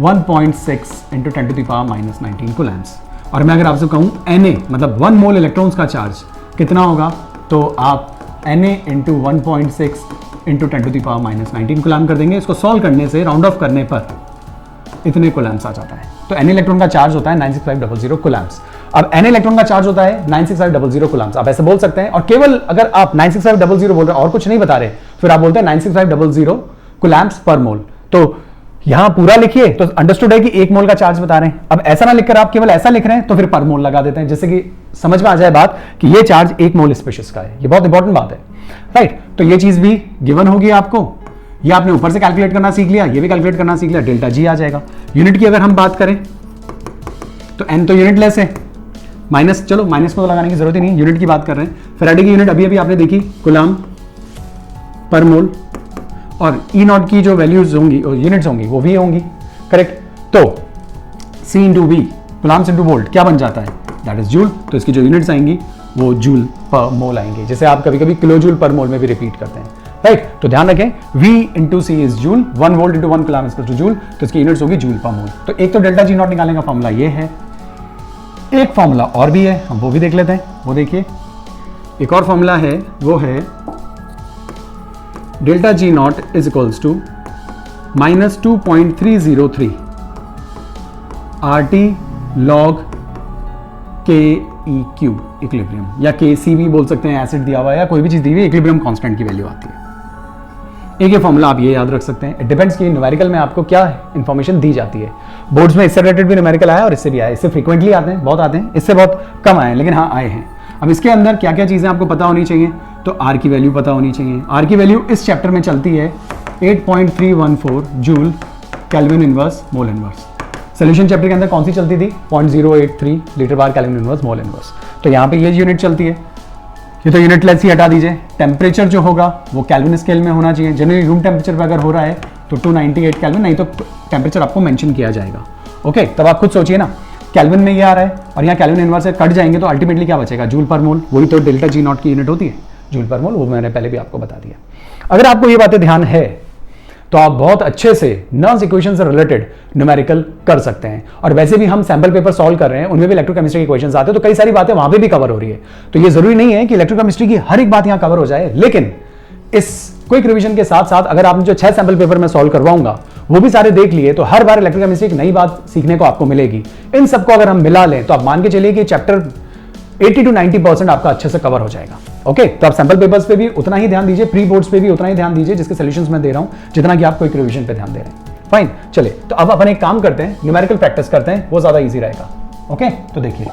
A: 1.6 इंटू 10⁻⁻19 कूलम्स। और मैं अगर आपसे कहूं Na मतलब 1 मोल इलेक्ट्रॉन्स का चार्ज कितना होगा, तो आप Na इंटू 1.6 इंटू 10⁻⁻19 कूलम कर देंगे। इसको सॉल्व करने से, राउंड ऑफ करने पर इतने कूलम्स आ जाता है। तो N इलेक्ट्रॉन का चार्ज होता है 96500 कूलम्स। अब N इलेक्ट्रॉन का चार्ज होता है 96500 कूलम्स। आप ऐसे बोल सकते हैं, और केवल अगर आप 96500 बोल रहे हैं और कुछ नहीं बता रहे, फिर आप बोलते हैं 96500 कूलम्स पर मोल। तो यहां पूरा लिखिए तो अंडरस्टूड है कि 1 मोल का चार्ज बता रहे हैं। अब ऐसा ना लिखकर आप केवल ऐसा लिख रहे हैं, तो फिर पर मोल लगा देते हैं, जिससे कि समझ में आ जाए बात कि ये चार्ज 1 मोल स्पेसिस का है। ये बहुत इंपॉर्टेंट बात है, राइट। तो ये चीज भी गिवन होगी आपको। ये आपने ऊपर से कैलकुलेट करना सीख लिया, ये भी कैलकुलेट करना सीख लिया, डेल्टा जी आ जाएगा। यूनिट की अगर हम बात करें तो n तो यूनिट लेस है, माइनस, चलो माइनस में तो लगाने की जरूरत ही नहीं, यूनिट की बात कर रहे हैं। फैराडे की यूनिट अभी अभी आपने देखी, कूलम पर मोल, और ई नॉट की जो वैल्यूज होंगी और यूनिट्स होंगी वो भी होंगी, करेक्ट। तो C into V, coulombs into volt, क्या बन जाता है? That is joule. तो इसकी जो यूनिट्स आएंगी वो जूल पर मोल आएंगे, जैसे आप कभी कभी किलो जूल पर मोल में भी रिपीट करते हैं, राइट। तो ध्यान रखें, V into C is joule, 1 volt into 1 coulomb is to joule, तो इसकी यूनिट्स होगी जूल पर मोल। तो एक तो डेल्टा जी नॉट निकालने का फॉर्मूला ये है। एक फॉर्मूला और भी है, हम वो भी देख लेते हैं। वो देखिए, एक और फॉर्मूला है, वो है delta G naught is equals to -2.303 RT log KE cube equilibrium, या KC भी बोल सकते हैं, एसिड दिया हुआ है या कोई भी चीज दी हुई, इक्विलिब्रियम कांस्टेंट की वैल्यू आती है। एक ये फॉर्मूला आप ये याद रख सकते हैं। इट डिपेंड्स कि न्यूमेरिकल में आपको क्या इंफॉर्मेशन दी जाती है। बोर्ड्स में इससे रिलेटेड भी न्यूमेरिकल आया और इससे भी आया। इससे फ्रीक्वेंटली आते हैं, बहुत आते हैं, इससे बहुत कम आए हैं, लेकिन हाँ आए हैं। अब इसके अंदर क्या क्या चीजें आपको पता होनी चाहिए, तो R की वैल्यू पता होनी चाहिए। R की वैल्यू इस चैप्टर में चलती है 8.314 joule kelvin inverse mole inverse. Solution chapter के अंदर कौन सी चलती थी? 0.083 लीटर बार केल्विन इनवर्स मोल इनवर्स। तो यहाँ पे ये यूनिट चलती है। ये तो यूनिट लेस ही हटा दीजिए। टेम्परेचर जो होगा वो केल्विन स्केल में होना चाहिए। जनरली रूम टेम्परेचर पर अगर हो रहा है तो 298 केल्विन, नहीं तो टेम्परेचर आपको मेंशन किया जाएगा। ओके, तब आप खुद सोचिए ना, केल्विन में ये आ रहा है और यहाँ केल्विन इनवर्स से कट जाएंगे तो अल्टीमेटली क्या बचेगा? जूल पर मोल। वही तो डेल्टा जी नॉट की यूनिट होती है, जूल पर मोल। वो मैंने पहले भी आपको बता दिया। अगर आपको ये बातें ध्यान है तो आप बहुत अच्छे से नर्व्स इक्वेशन से रिलेटेड न्यूमेरिकल कर सकते हैं। और वैसे भी हम सैंपल पेपर सॉल्व कर रहे हैं, उनमें भी इलेक्ट्रोकेमिस्ट्री के क्वेश्चंस आते हैं, तो कई सारी बातें वहां पे भी कवर हो रही है। तो ये जरूरी नहीं है कि इलेक्ट्रोकेमिस्ट्री की हर एक बात यहां कवर हो जाए, लेकिन इस क्विक रिवीजन के साथ साथ अगर आपने जो 6 सैंपल पेपर में सॉल्व करवाऊंगा वो भी सारे देख लिए, तो हर बार इलेक्ट्रोकेमिस्ट्री एक नई बात सीखने को आपको मिलेगी। इन सबको अगर हम मिला लें तो आप मान के चलिए कि चैप्टर 80 to 90% आपका अच्छे से कवर हो जाएगा। ओके, तो आप सैंपल पेपर्स पे भी उतना ही ध्यान दीजिए, प्री बोर्ड्स पे भी उतना ही ध्यान दीजिए जिसके सॉल्यूशंस मैं दे रहा हूं, जितना कि आप क्विक रिवीजन पे ध्यान दे रहे हैं। फाइन, चलिए तो अब अपन एक काम करते हैं, न्यूमेरिकल प्रैक्टिस करते हैं, वो ज्यादा इजी रहेगा। ओके, तो देखिए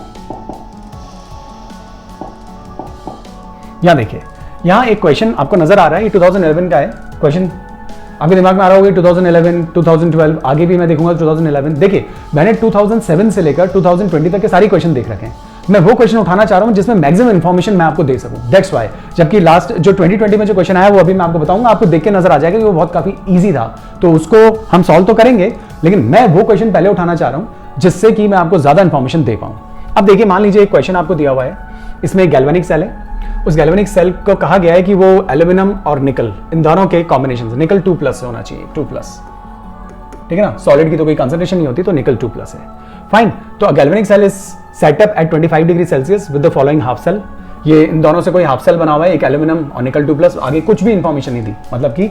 A: यहां देखिए, यहां एक क्वेश्चन आपको नजर आ रहा है, ये 2011 का है क्वेश्चन। आपके दिमाग में आ रहा होगा 2011, 2012, आगे भी मैं देखूंगा 2011। देखिए, मैंने 2007 से लेकर 2020 तक के सारे क्वेश्चन देख रखे हैं। मैं वो क्वेश्चन उठाना चाह रहा हूं जिसमें मैक्सिमम इंफॉर्मेशन मैं आपको दे सकूं। दैट्स व्हाई, जबकि लास्ट जो 2020 में जो क्वेश्चन आया वो अभी मैं आपको बताऊंगा, आपको देख के नजर आ जाएगा कि वो बहुत काफी इजी था। तो उसको हम सॉल्व तो करेंगे, लेकिन मैं वो क्वेश्चन पहले उठाना चाह रहा हूं जिससे कि मैं आपको ज्यादा इंफॉर्मेशन दे पाऊं। अब देखिए, मान लीजिए एक क्वेश्चन आपको दिया हुआ है, इसमें एक गैल्वेनिक सेल है। उस गैल्वेनिक सेल को कहा गया है कि वो एल्यूमिनियम और निकल, इन दोनों के कॉम्बिनेशन से, निकल 2+ होना चाहिए, 2+, ठीक है ना। सॉलिड की तो कोई कंसंट्रेशन नहीं होती, तो निकल 2+ है। फाइन, तो galvanic cell is set up at 25 degree Celsius with the following half cell. ये इन दोनों से कोई हाफ सेल बना हुआ है, एक एल्यूमिनियम और निकल 2+, आगे कुछ भी इंफॉर्मेशन नहीं दी, मतलब कि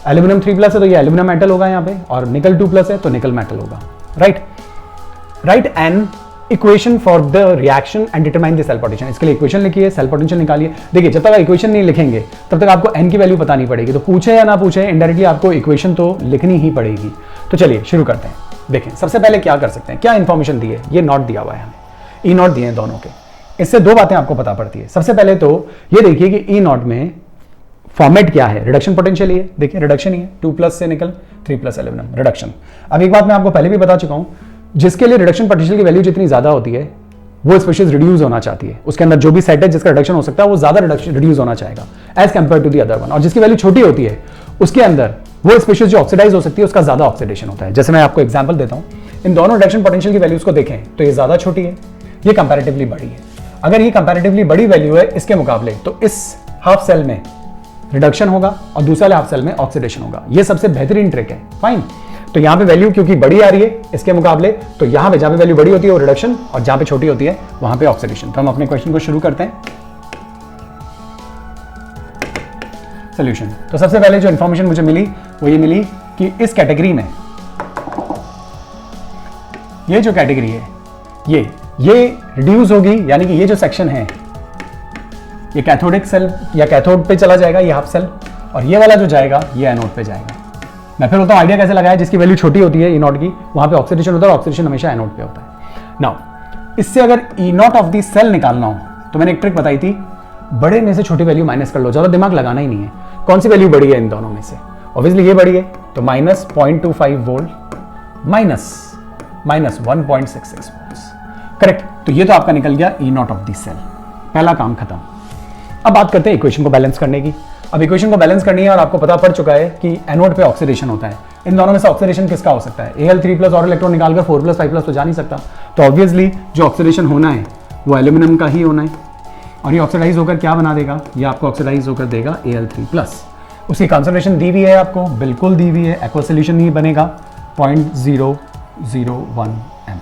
A: एल्यूमिनियम 3+ है तो ये एल्यूमिनियम मेटल होगा यहाँ पे, और निकल 2+ है तो निकल मेटल होगा। Write an equation for the reaction and determine the cell potential. इसके लिए इक्वेशन लिखिए, सेल पोटेंशियल निकालिए। देखिए जब तक आप इक्वेशन नहीं लिखेंगे तब तक आपको एन की वैल्यू पता नहीं पड़ेगी, तो पूछे या ना पूछे इनडायरेक्टली आपको इक्वेशन तो लिखनी ही पड़ेगी। तो चलिए शुरू करते हैं। देखें सबसे पहले क्या कर सकते हैं, क्या इंफॉर्मेशन दी है, ये नॉट दिया हुआ है हमें, ई नॉट दिए हैं दोनों के। इससे दो बातें आपको पता पड़ती है। सबसे पहले तो ये देखिए कि ई नॉट में फॉर्मेट क्या है, रिडक्शन पोटेंशियल ये देखिए, रिडक्शन ही है, 2+ से निकल 3+ एल्यूमिनियम, रिडक्शन। अब एक बात मैं आपको पहले भी बता चुका हूं, जिसके लिए रिडक्शन पोटेंशियल की वैल्यू जितनी ज्यादा होती है वो स्पीशीज रिड्यूस होना चाहती है, उसके अंदर जो भी सेट है जिसका रिडक्शन हो सकता है वो ज्यादा रिड्यूस होना चाहेगा as compared to the other one. और जिसकी वैल्यू छोटी होती है उसके अंदर वो स्पीशीज जो ऑक्सीडाइज हो सकती है उसका ज्यादा ऑक्सीडेशन होता है। जैसे मैं आपको एग्जांपल देता हूं, इन दोनों रिडक्शन पोटेंशियल की वैल्यूज को देखें तो ये ज्यादा छोटी है, ये कंपैरेटिवली बड़ी है। अगर ये कंपैरेटिवली बड़ी वैल्यू है इसके मुकाबले, तो इस हाफ सेल में रिडक्शन होगा और दूसरे हाफ सेल में ऑक्सीडेशन होगा। ये सबसे बेहतरीन ट्रिक है। फाइन, तो यहां पे वैल्यू क्योंकि बड़ी आ रही है इसके मुकाबले, तो यहां पे जहां पे वैल्यू बड़ी होती है वो रिडक्शन और जहां पे छोटी होती है वहां पे ऑक्सीडेशन। तो हम अपने क्वेश्चन को शुरू करते हैं। सॉल्यूशन। तो सबसे पहले जो इंफॉर्मेशन मुझे मिली वो ये मिली कि इस कैटेगरी में ये जो कैटेगरी है ये रिड्यूस होगी, यानी कि ये जो सेक्शन है ये कैथोडिक सेल या कैथोड पे चला जाएगा, ये हाफ सेल, और ये वाला जो जाएगा ये एनोड पे जाएगा। मैं फिर बोलता हूं आइडिया कैसे लगाया, जिसकी वैल्यू छोटी होती है ई नॉट की वहां पे ऑक्सीडेशन होता है, ऑक्सीडेशन हमेशा एनोड पे होता है। नाउ इससे अगर ई नॉट ऑफ द सेल निकालना हो तो मैंने एक ट्रिक बताई थी, बड़े में से छोटी वैल्यू माइनस कर लो, ज्यादा दिमाग लगाना ही नहीं है। कौन सी वैल्यू बड़ी है इन दोनों में से, ऑब्वियसली ये बड़ी है, तो -0.25 वोल्ट माइनस 1.66 वोल्ट, करेक्ट। तो ये तो आपका निकल गया ई नॉट ऑफ द सेल, पहला काम खत्म। अब बात करते हैं इक्वेशन को बैलेंस करने की। अब इक्वेशन को बैलेंस करनी है और आपको पता पड़ चुका है कि एनोड पे ऑक्सीडेशन होता है। इन दोनों में से ऑक्सीडेशन किसका हो सकता है, Al3+ और इलेक्ट्रॉन निकालकर 4+, 5+ तो जा नहीं सकता, तो ऑब्वियसली जो ऑक्सीडेशन होना है वो एल्यूमिनियम का ही होना है, और ये ऑक्सीडाइज होकर क्या बना देगा, ये आपको ऑक्सीडाइज होकर देगा Al3+। उसकी कॉन्सेंट्रेशन दी हुई है आपको, बिल्कुल दी हुई है, एक्वा सॉल्यूशन ही बनेगा 0.001 m।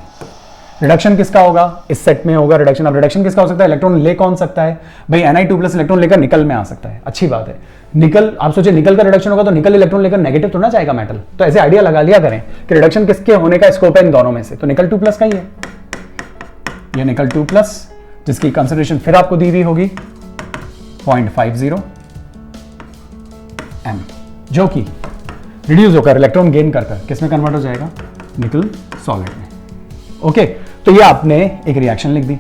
A: रिडक्शन किसका होगा, इस सेट में होगा रिडक्शन। अब रिडक्शन किसका हो सकता है, इलेक्ट्रॉन ले कौन सकता है भाई, Ni2+ इलेक्ट्रॉन लेकर निकल में आ सकता है, अच्छी बात है। निकल, आप सोचिए निकल का रिडक्शन होगा तो निकल इलेक्ट्रॉन लेकर नेगेटिव तो ना जाएगा मेटल, तो ऐसे आइडिया लगा लिया करें कि रिडक्शन किसके होने का स्कोप है इन दोनों में से, तो निकल 2+ का ही है, ये निकल 2+, जिसकी कंसंट्रेशन फिर आपको दी हुई होगी 0.50 m, जो कि रिड्यूस होकर इलेक्ट्रॉन गेन कर किस में कन्वर्ट हो जाएगा, निकल सॉलिड में। ओके, तो ये आपने एक रिएक्शन लिख दी।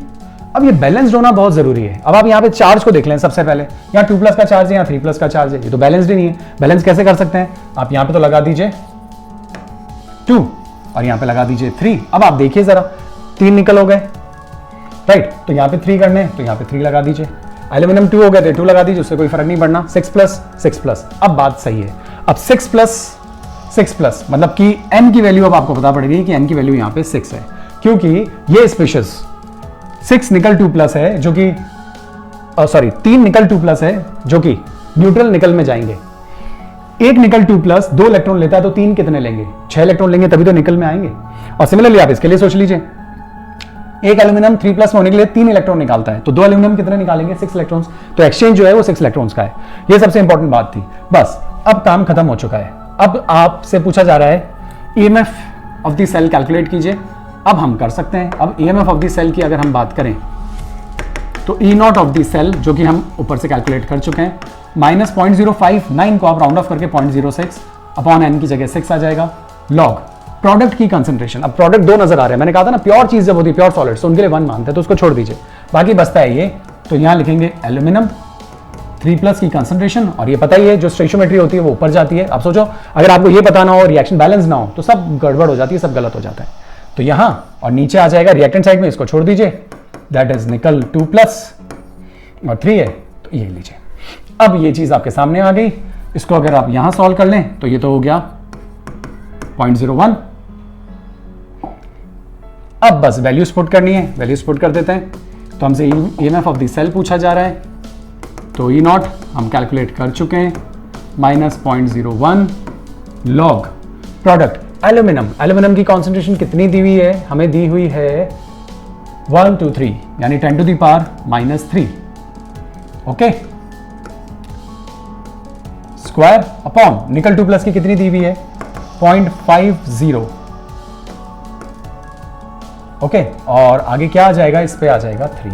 A: अब ये बैलेंस्ड होना बहुत जरूरी है। अब आप यहाँ पे चार्ज को देख लें सबसे पहले, यहाँ 2+ का चार्ज है, यहाँ 3+ का चार्ज है, ये तो बैलेंस्ड ही नहीं है। बैलेंस कैसे कर सकते हैं, आप यहाँ पे तो लगा दीजिए 2 और यहाँ पे लगा दीजिए 3। अब आप देखिए जरा, 3 निकल हो गए, राइट, तो यहाँ पे 3 करने तो यहाँ पे 3 लगा दीजिए। एल्यूमिनियम 2 हो गए थे, 2 लगा दीजिए, उससे कोई फर्क नहीं पड़ना। 6+, अब बात सही है। अब 6+, मतलब कि n की वैल्यू अब आपको पता पड़ेगी कि n की वैल्यू यहाँ पे 6 है, क्योंकि ये स्पेशस 6 निकल 2+ है, जो कि 3 निकल 2+ है, जो कि न्यूट्रल निकल में जाएंगे। एक निकल 2+ 2 इलेक्ट्रॉन लेता है तो 3 कितने लेंगे, 6 इलेक्ट्रॉन लेंगे तभी तो निकल में आएंगे। और सिमिलरली आप इसके लिए सोच लीजिए, एक एल्यूमिनियम 3+ में होने के लिए 3 इलेक्ट्रॉन निकालता है, तो 2 एल्यूमिनियम कितने निकालेंगे, 6 इलेक्ट्रॉन्स। तो एक्सचेंज जो है वो 6 इलेक्ट्रॉन्स का है। ये सबसे इंपॉर्टेंट बात थी। बस अब काम खत्म हो चुका है। अब आपसे पूछा जा रहा है EMF of the cell calculate कीजिए। अब हम कर सकते हैं। अब EMF ऑफ द सेल की अगर हम बात करें तो E naught of the cell, जो कि हम ऊपर से कैलकुलेट कर चुके हैं, -0.059 को आप राउंड ऑफ करके 0.06 अपॉन n की जगह 6 आ जाएगा, लॉग प्रोडक्ट की कंसंट्रेशन। अब प्रोडक्ट 2 नजर आ रहे हैं, मैंने कहा था ना प्योर चीज जब होती है, प्योर सॉलिड्स, तो उनके लिए 1 मानते हैं, तो उसको छोड़ दीजिए, बाकी बचता है ये। तो यहां लिखेंगे एल्यूमिनियम 3+ की कंसंट्रेशन, और ये पता ही है जो स्टोइचियोमेट्री होती है वो ऊपर जाती है। अब सोचो अगर आपको ये पता ना हो, रिएक्शन बैलेंस ना हो, तो सब गड़बड़ हो जाती है, सब गलत हो जाता है। तो यहां और नीचे आ जाएगा रिएक्टेंट साइड में, इसको छोड़ दीजिए, दैट इज निकल 2+ और 3 है, तो ये लीजिए। अब ये चीज आपके सामने आ गई। इसको अगर आप यहां सॉल्व कर लें तो ये तो हो गया 0.01। अब बस वैल्यूज पुट करनी है, वैल्यूज पुट कर देते हैं। तो हमसे EMF ऑफ द सेल पूछा जा रहा है, तो E नॉट हम कैलकुलेट कर चुके हैं, -0.01 लॉग प्रोडक्ट एल्यूमिनियम। एल्यूमिनियम की कॉन्सेंट्रेशन कितनी दी हुई है, हमें दी हुई है 1 to 3, यानी 10⁻³ -3। ओके, स्क्वायर अपॉन निकल 2 प्लस की कितनी दी हुई है 0.50। ओके, और आगे क्या आ जाएगा, इस पे आ जाएगा 3।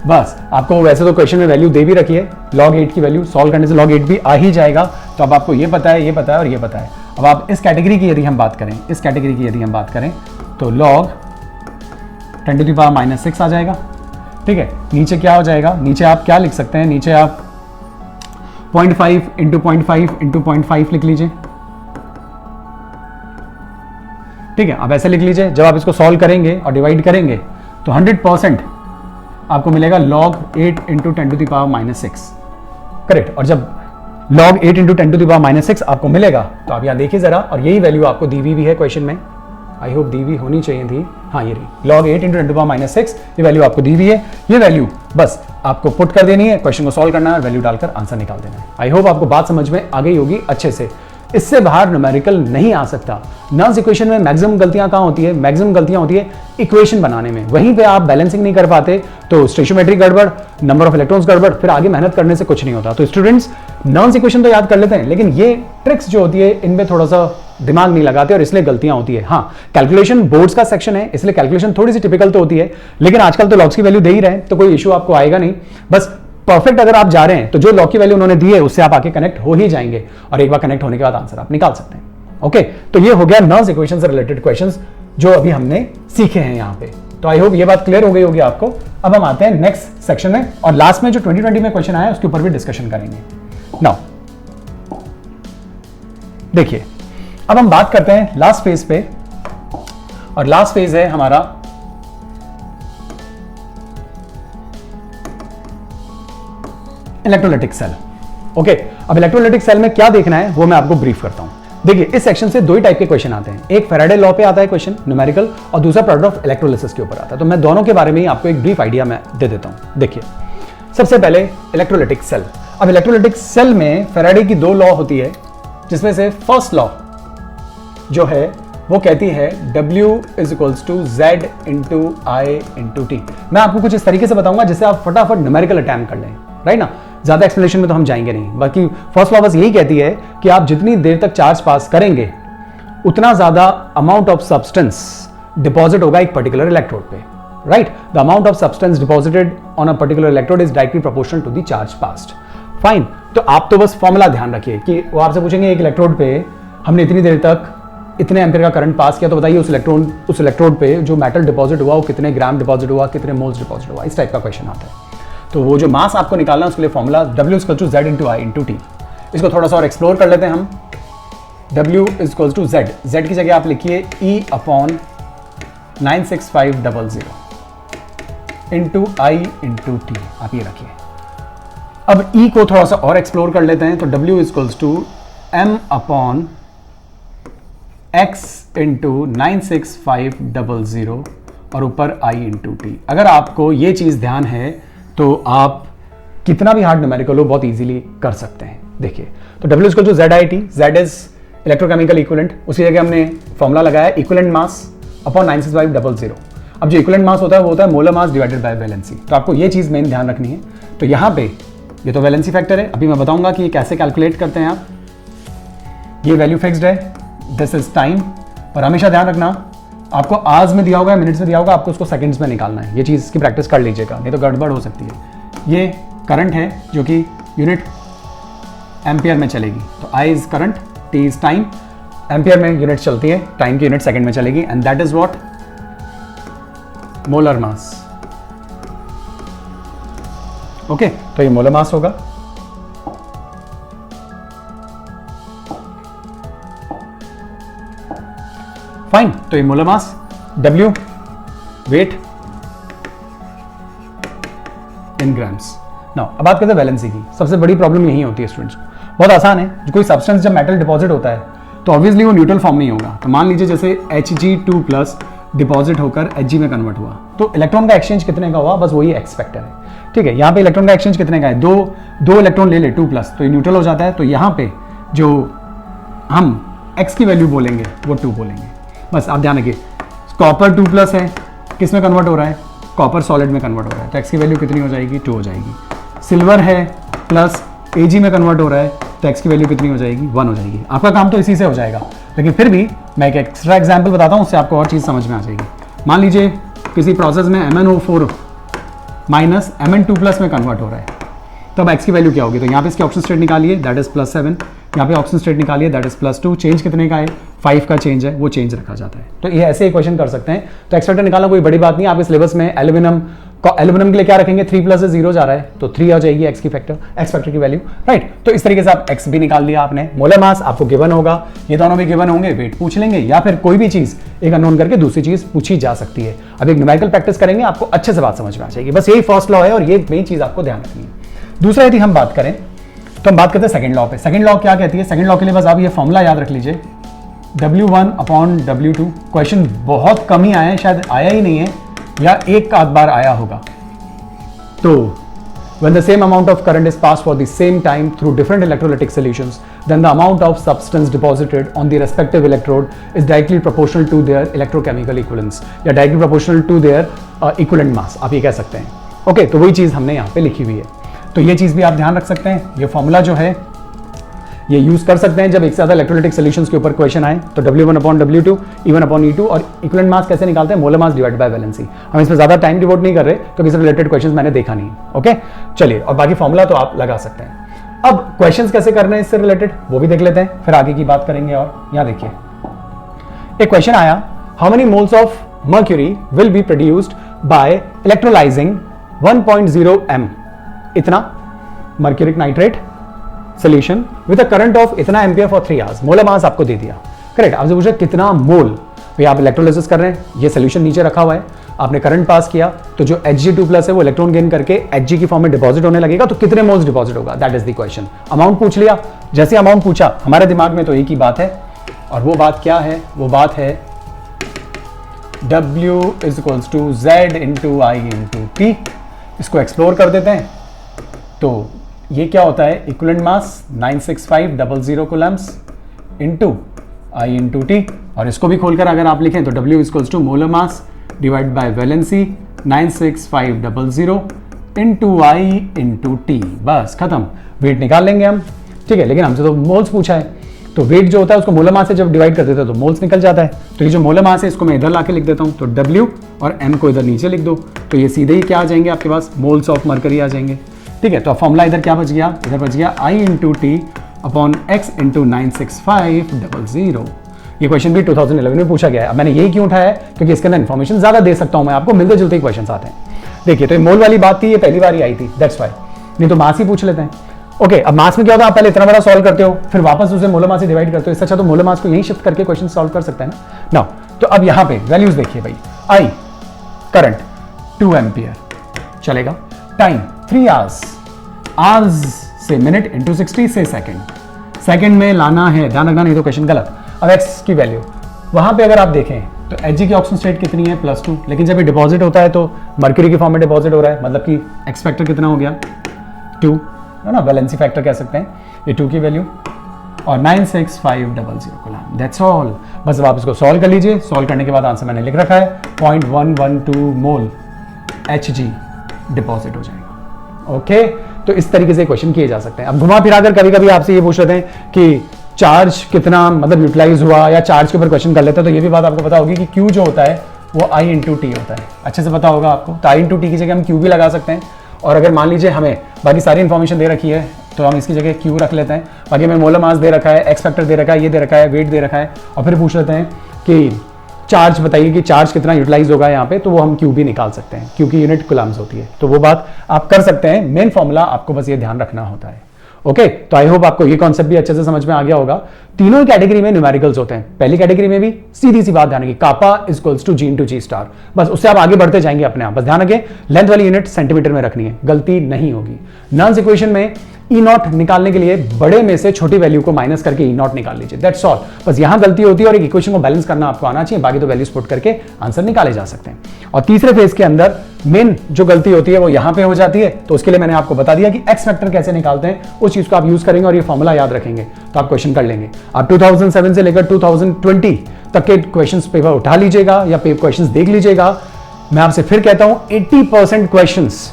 A: बस आपको वैसे तो क्वेश्चन में वैल्यू दे भी रखी है, log 8 की वैल्यू सॉल्व करने से log 8 भी आ ही जाएगा। तो अब आपको ये पता है, ये पता है और ये पता है। अब आप इस कैटेगरी की यदि हम बात करें, इस कैटेगरी की यदि हम बात करें तो log 10⁻⁻6 आ जाएगा। ठीक है, नीचे क्या हो जाएगा, नीचे आप क्या लिख सकते हैं, नीचे आप 0.5 इंटू 0.5 इंटू 0.5 लिख लीजिए। ठीक है, आप ऐसे लिख लीजिए। जब आप इसको सॉल्व करेंगे और डिवाइड करेंगे तो 100% आपको मिलेगा log 8 इंटू 10⁻⁻6। करेक्ट। और जब log 8 इंटू 10⁻⁻6 आपको मिलेगा तो आप यहां देखिए जरा, और यही वैल्यू आपको दी हुई भी है क्वेश्चन में, आई होप दी हुई होनी चाहिए थी, हाँ ये रही, log 8 इंटू 10⁻�6 ये वैल्यू आपको दी हुई है। ये वैल्यू बस आपको पुट कर देनी है, क्वेश्चन को सॉल्व करना है और वैल्यू डालकर आंसर निकाल देना है। आई होप आपको बात समझ में आ गई होगी अच्छे से। इससे बाहर न्यूमेरिकल नहीं आ सकता। नॉन्स इक्वेशन में मैक्सिमम गलतियां कहां होती है, मैक्सिमम गलतियां होती है इक्वेशन बनाने में। वहीं पे आप बैलेंसिंग नहीं कर पाते तो स्टोइचियोमेट्री गड़बड़, नंबर ऑफ इलेक्ट्रॉन्स गड़बड़, फिर आगे मेहनत करने से कुछ नहीं होता। तो स्टूडेंट्स नॉन्स इक्वेशन तो याद कर लेते हैं, लेकिन ये ट्रिक्स जो होती है इनमें थोड़ा सा दिमाग नहीं लगाते और इसलिए गलतियां होती है। हाँ, कैलकुलेशन बोर्ड्स का सेक्शन है, इसलिए कैलकुलेशन थोड़ी सी टिपिकल तो होती है, लेकिन आजकल तो लॉग्स की वैल्यू दे ही रहे हैं तो कोई इशू आपको आएगा नहीं। बस परफेक्ट अगर आप जा रहे हैं तो जो लॉग की वैल्यू उन्होंने दी है उससे आप आके कनेक्ट हो ही जाएंगे, और एक बार कनेक्ट होने के बाद आंसर आप निकाल सकते हैं। ओके, तो ये हो गया नॉन्स इक्वेशन से रिलेटेड क्वेश्चंस जो अभी हमने सीखे हैं यहाँ पे। तो आई होप ये बात क्लियर हो गई होगी आपको। अब हम आते हैं नेक्स्ट सेक्शन में, और लास्ट में जो 2020 में क्वेश्चन आया उसके ऊपर भी डिस्कशन करेंगे। नाउ देखिए, अब हम बात करते हैं लास्ट फेज पे, और लास्ट फेज है हमारा इलेक्ट्रोलाइटिक सेल। ओके, अब इलेक्ट्रोलाइटिक सेल में क्या देखना है वो मैं आपको ब्रीफ करता हूं। देखिए, इस सेक्शन से दो ही टाइप के क्वेश्चन आते हैं, एक फैराडे लॉ पे आता है क्वेश्चन न्यूमेरिकल, और दूसरा प्रोडक्ट ऑफ इलेक्ट्रोलिसिस के ऊपर आता है। तो मैं दोनों के बारे में ही आपको एक ब्रीफ आइडिया मैं दे देता हूं। देखिए, सबसे पहले इलेक्ट्रोलाइटिक सेल। अब इलेक्ट्रोलाइटिक सेल में फैराडे की दो लॉ होती है, जिसमें से फर्स्ट लॉ जो है वो कहती है W is equals to Z into I into T. मैं आपको कुछ इस तरीके से बताऊंगा जिससे आप फटाफट न्यूमेरिकल अटैम्प्ट कर लें, राइट ना। ज्यादा एक्सप्लेनेशन में तो हम जाएंगे नहीं, बाकी फर्स्ट लॉ बस यही कहती है कि आप जितनी देर तक चार्ज पास करेंगे उतना ज्यादा अमाउंट ऑफ सब्सटेंस डिपॉजिट होगा एक पर्टिकुलर इलेक्ट्रोड पे, right. The amount of substance deposited on a particular electrode is directly proportional to the charge passed. Fine, तो आप तो बस फॉर्मूला ध्यान रखिए कि वो आपसे पूछेंगे एक इलेक्ट्रोड पे हमने इतनी देर तक इतने एम्पीयर का करंट पास किया, तो बताइए उस इलेक्ट्रोड पे जो मेटल डिपॉजिट हुआ वो कितने ग्राम डिपॉजिट हुआ, कितने मोल्स डिपॉजिट हुआ, इस टाइप का क्वेश्चन आता है। तो वो जो मास आपको निकालना है उसके लिए formula W is equal to Z into I into T. इसको थोड़ा सा और एक्सप्लोर कर लेते हैं हम। W is equal to Z, Z की जगह आप लिखिए E upon 96500 into I into T, आप ये रखिए। अब E को थोड़ा सा और एक्सप्लोर कर लेते हैं, तो W is equal to M upon X into 96500 और ऊपर I इंटू टी। अगर आपको ये चीज़ ध्यान है तो आप कितना भी हार्ड न्यूमेरिकल हो बहुत इजीली कर सकते हैं। देखिए, तो W is equal to Z I T, Z is electrochemical equivalent, उसी जगह हमने फॉर्मूला लगाया इक्विवेलेंट मास अपॉन 96500। अब जो इक्विवेलेंट मास होता है वो होता है molar mass divided by valency. तो आपको ये चीज़ मेन ध्यान रखनी है। तो यहाँ पे ये तो वैलेंसी फैक्टर है, अभी मैं बताऊंगा कि ये कैसे कैलकुलेट करते हैं आप। ये वैल्यू फिक्स्ड है, दिस इज टाइम, और हमेशा ध्यान रखना आपको आवर्स में दिया होगा, मिनट्स में दिया होगा, आपको उसको सेकंड्स में निकालना है। ये चीज़ की प्रैक्टिस कर लीजिएगा, नहीं तो गड़बड़ हो सकती है। ये करंट है जो कि यूनिट एम्पियर में चलेगी, तो I is current, T is time, ampere में यूनिट चलती है, टाइम की यूनिट सेकंड में चलेगी, and that is what molar mass. Okay, तो ये मोलर मास होगा। फाइन, तो ये molar mass, W weight in grams. Now अब बात करते हैं वैलेंसी की। सबसे बड़ी प्रॉब्लम यही होती है स्टूडेंट्स को, बहुत आसान है। जो कोई सब्सटेंस जब मेटल डिपॉजिट होता है तो ऑब्वियसली वो न्यूट्रल फॉर्म में ही होगा। तो मान लीजिए जैसे Hg2 प्लस डिपॉजिट होकर Hg में कन्वर्ट हुआ, तो इलेक्ट्रॉन का एक्सचेंज कितने का हुआ, बस वही एक्स फैक्टर है। ठीक है, यहाँ पे इलेक्ट्रॉन का एक्सचेंज कितने का है, दो इलेक्ट्रॉन ले ले 2 प्लस, तो ये न्यूट्रल हो जाता है। तो यहाँ पे जो हम x की वैल्यू बोलेंगे वो 2 बोलेंगे। बस आप ध्यान रखिए, कॉपर 2 प्लस है, किस में कन्वर्ट हो रहा है, कॉपर सॉलिड में कन्वर्ट हो रहा है, तो x की वैल्यू कितनी हो जाएगी, 2 हो जाएगी। सिल्वर है प्लस Ag में कन्वर्ट हो रहा है, तो x की वैल्यू कितनी हो जाएगी, 1 हो जाएगी। आपका काम तो इसी से हो जाएगा, लेकिन फिर भी मैं एक एक्स्ट्रा एग्जाम्पल बताता हूँ, उससे आपको और चीज़ समझ में आ जाएगी। मान लीजिए किसी प्रोसेस में MnO4 माइनस Mn2+ में कन्वर्ट हो रहा है, तब x की वैल्यू क्या होगी? तो यहाँ पे इसकी ऑक्सीजन स्टेट निकालिए, दैट इज +7, यहाँ पे ऑक्सीजन स्टेट निकालिए, दैट इज +2। चेंज कितने का है? 5 का चेंज है, वो चेंज रखा जाता है। तो ये ऐसे इक्वेशन कर सकते हैं। तो एक्स फैक्टर निकालना कोई बड़ी बात नहीं। आपके सिलेबस में एल्यूमिनियम के लिए क्या रखेंगे? 3 + 0 जा रहा है, तो 3 आ जाएगी एक्स फैक्टर की वैल्यू, राइट। तो इस तरीके से आप एक्स भी निकाल लिया आपने। मोलर मास आपको गिवन होगा, ये दोनों भी गिवन होंगे, वेट पूछ लेंगे, या फिर कोई भी चीज एक अननोन करके दूसरी चीज पूछी जा सकती है। अब एक न्यूमेरिकल प्रैक्टिस करेंगे, आपको अच्छे से बात समझ में आ जाएगी। बस यही फर्स्ट लॉ है और ये मेन चीज आपको ध्यान रखनी है। दूसरा यदि हम बात करें तो हम बात करते हैं सेकंड लॉ पे। सेकंड लॉ क्या कहती है? सेकंड लॉ के लिए बस आप ये फॉर्मूला याद रख लीजिए, W1/W2। क्वेश्चन बहुत कम ही आए हैं, शायद आया ही नहीं है या एक आध बार आया होगा। तो when the same amount of current is passed for the same time through different electrolytic solutions, then the amount of substance deposited on the respective electrode is directly proportional to their electrochemical equivalence, या directly proportional to their equivalent mass, आप ये कह सकते हैं। ओके, तो वही चीज़ हमने यहाँ पे लिखी हुई है। तो ये चीज़ भी आप ध्यान रख सकते हैं। ये फॉर्मूला जो है ये यूज कर सकते हैं जब एक से ज़्यादा इलेक्ट्रोलाइटिक सॉल्यूशंस के ऊपर क्वेश्चन आए। तो W1/W2, E1/E2, और इक्विवेलेंट मास कैसे निकालते हैं? Molar mass divide by valency. हम इसमें ज़्यादा टाइम डिवोट नहीं कर रहे क्योंकि इससे रिलेटेड क्वेश्चन मैंने देखा नहीं। ओके, चलिए, और बाकी फॉर्मूला तो आप लगा सकते हैं। अब क्वेश्चन कैसे करने हैं इससे रिलेटेड वो भी देख लेते हैं, फिर आगे की बात करेंगे। और यहाँ देखिए एक क्वेश्चन आया, how many moles of mercury will be produced by electrolysing 1.0 m इतना mercuric nitrate solution with a current of इतना ampere for 3 hours. Molar mass आपको दे दिया, करेक्ट। आपसे पूछा कितना मोल, भाई आप इलेक्ट्रोलाइसिस कर रहे हैं, ये सोल्यूशन नीचे रखा हुआ है, आपने करंट पास किया, तो जो Hg2+ है वो इलेक्ट्रॉन गेन करके Hg की फॉर्म में डिपॉजिट होने लगेगा, तो कितने मोल्स डिपॉजिट होगा? That is the question. Amount पूछ लिया, जैसे अमाउंट पूछा हमारे दिमाग में तो एक ही बात है, और वो बात क्या है? वो बात है W = Z × I × T। इसको एक्सप्लोर कर देते हैं। तो ये क्या होता है? Equivalent mass 96500 Coulomb's into I × T, और इसको भी खोलकर अगर आप लिखें तो W = molar mass divide by valency 96500 into I × T। बस खत्म, वेट निकाल लेंगे हम, ठीक है। लेकिन हमसे तो मोल्स पूछा है, तो वेट जो होता है उसको मोलर मास से जब डिवाइड कर देते हैं तो मोल्स निकल जाता है। तो ये जो मोलर मास है इसको मैं इधर लाके लिख देता हूँ, तो W और M को इधर नीचे लिख दो, तो ये सीधे ही क्या आ जाएंगे आपके पास? मोल्स ऑफ मरकरी आ जाएंगे, ठीक है। तो फॉर्मूला इधर क्या बच गया? इधर बच गया I × T अपॉन X × 96500। ये क्वेश्चन भी 2011 में पूछा गया है। अब मैंने यही क्यों उठाया है? क्योंकि इसके अंदर इन्फॉर्मेशन ज्यादा दे सकता हूं मैं आपको, मिलते जुलते ही क्वेश्चन आते हैं। देखिए, तो ये मोल वाली बात थी, ये पहली बार ही आई थी, दैट्स व्हाई। नहीं तो मास ही पूछ लेते हैं। ओके, अब मास में क्या होता है? आप पहले इतना बड़ा सॉल्व करते हो, फिर वापस उसे मोलर मास से डिवाइड करते हो। इससे अच्छा तो मोलर मास को यहीं शिफ्ट करके क्वेश्चन सॉल्व कर सकते हैं ना। तो अब यहाँ पे वैल्यूज देखिए भाई, I करंट 2 एम्पियर चलेगा, टाइम 3 आवर्स, आवर्स से मिनट इंटू 60 से सेकंड में लाना है, ध्यान रखना नहीं तो क्वेश्चन गलत। अब x की वैल्यू वहां पे अगर आप देखें तो Hg की ऑक्सीजन स्टेट कितनी है? +2, लेकिन जब ये डिपॉजिट होता है तो मर्क्यूरी की फॉर्म में डिपॉजिट हो रहा है, मतलब कि x फैक्टर कितना हो गया? 2 है ना, वैलेंसी फैक्टर कह सकते हैं, ये 2 की वैल्यू और 96500 कूलम, दैट्स ऑल। बस अब आप इसको सॉल्व कर लीजिए। सॉल्व करने के बाद आंसर मैंने लिख रखा है 0.112 मोल Hg डिपॉजिट हो जाएगा। ओके, तो इस तरीके से क्वेश्चन किए जा सकते हैं। अब घुमा फिरा कर कभी कभी आपसे ये पूछ लेते हैं कि चार्ज कितना मतलब यूटिलाइज हुआ, या चार्ज के ऊपर क्वेश्चन कर लेते हैं, तो ये भी बात आपको पता होगी कि Q जो होता है वो I × T होता है, अच्छे से पता होगा आपको। तो I × T की जगह हम Q भी लगा सकते हैं, और अगर मान लीजिए हमें बाकी सारी इन्फॉर्मेशन दे रखी है तो हम इसकी जगह Q रख लेते हैं। बाकी हमें मोलर मास दे रखा है, एक्स फैक्टर दे रखा है, ये दे रखा है, वेट दे रखा है, और फिर पूछ लेते हैं कि चार्ज बताइए कि चार्ज कितना यूटिलाइज होगा यहाँ पे, तो वो हम Q भी निकाल सकते हैं, Q की यूनिट कूलम्स होती है। तो वो बात आप कर सकते हैं, मेन फॉर्मूला आपको बस ये ध्यान रखना होता है। ओके, तो आई होप आपको ये कॉन्सेप्ट भी अच्छे से समझ में आ गया होगा। तीनों कैटेगरी में न्यूमेरिकल्स होते हैं। पहली कैटेगरी में भी सीधी सी बात ध्यान रखिए, कापा = G × G स्टार, बस उससे आप आगे बढ़ते जाएंगे अपने आप। बस ध्यान रखिए लेंथ वाली यूनिट सेंटीमीटर में रखनी है, गलती नहीं होगी। नॉन्स इक्वेशन में E0 निकालने के लिए बड़े में से छोटी वैल्यू को माइनस करके E0 निकाल लीजिए, दैट्स ऑल। बस यहां गलती होती है और एक इक्वेशन को बैलेंस करना आपको आना चाहिए, बाकी तो वैल्यूज पुट करके आंसर निकाले जा सकते हैं। और तीसरे फेज के अंदर मेन जो गलती होती है वो यहां पे हो जाती है, तो उसके लिए मैंने आपको बता दिया कि एक्स फैक्टर कैसे निकालते हैं, उस चीज को आप यूज करेंगे और ये फॉर्मूला याद रखेंगे तो आप क्वेश्चन कर लेंगे। आप 2007 से लेकर 2020 तक के क्वेश्चंस पेपर उठा लीजिएगा या क्वेश्चंस देख लीजिएगा। मैं आपसे फिर कहता हूं 80% क्वेश्चंस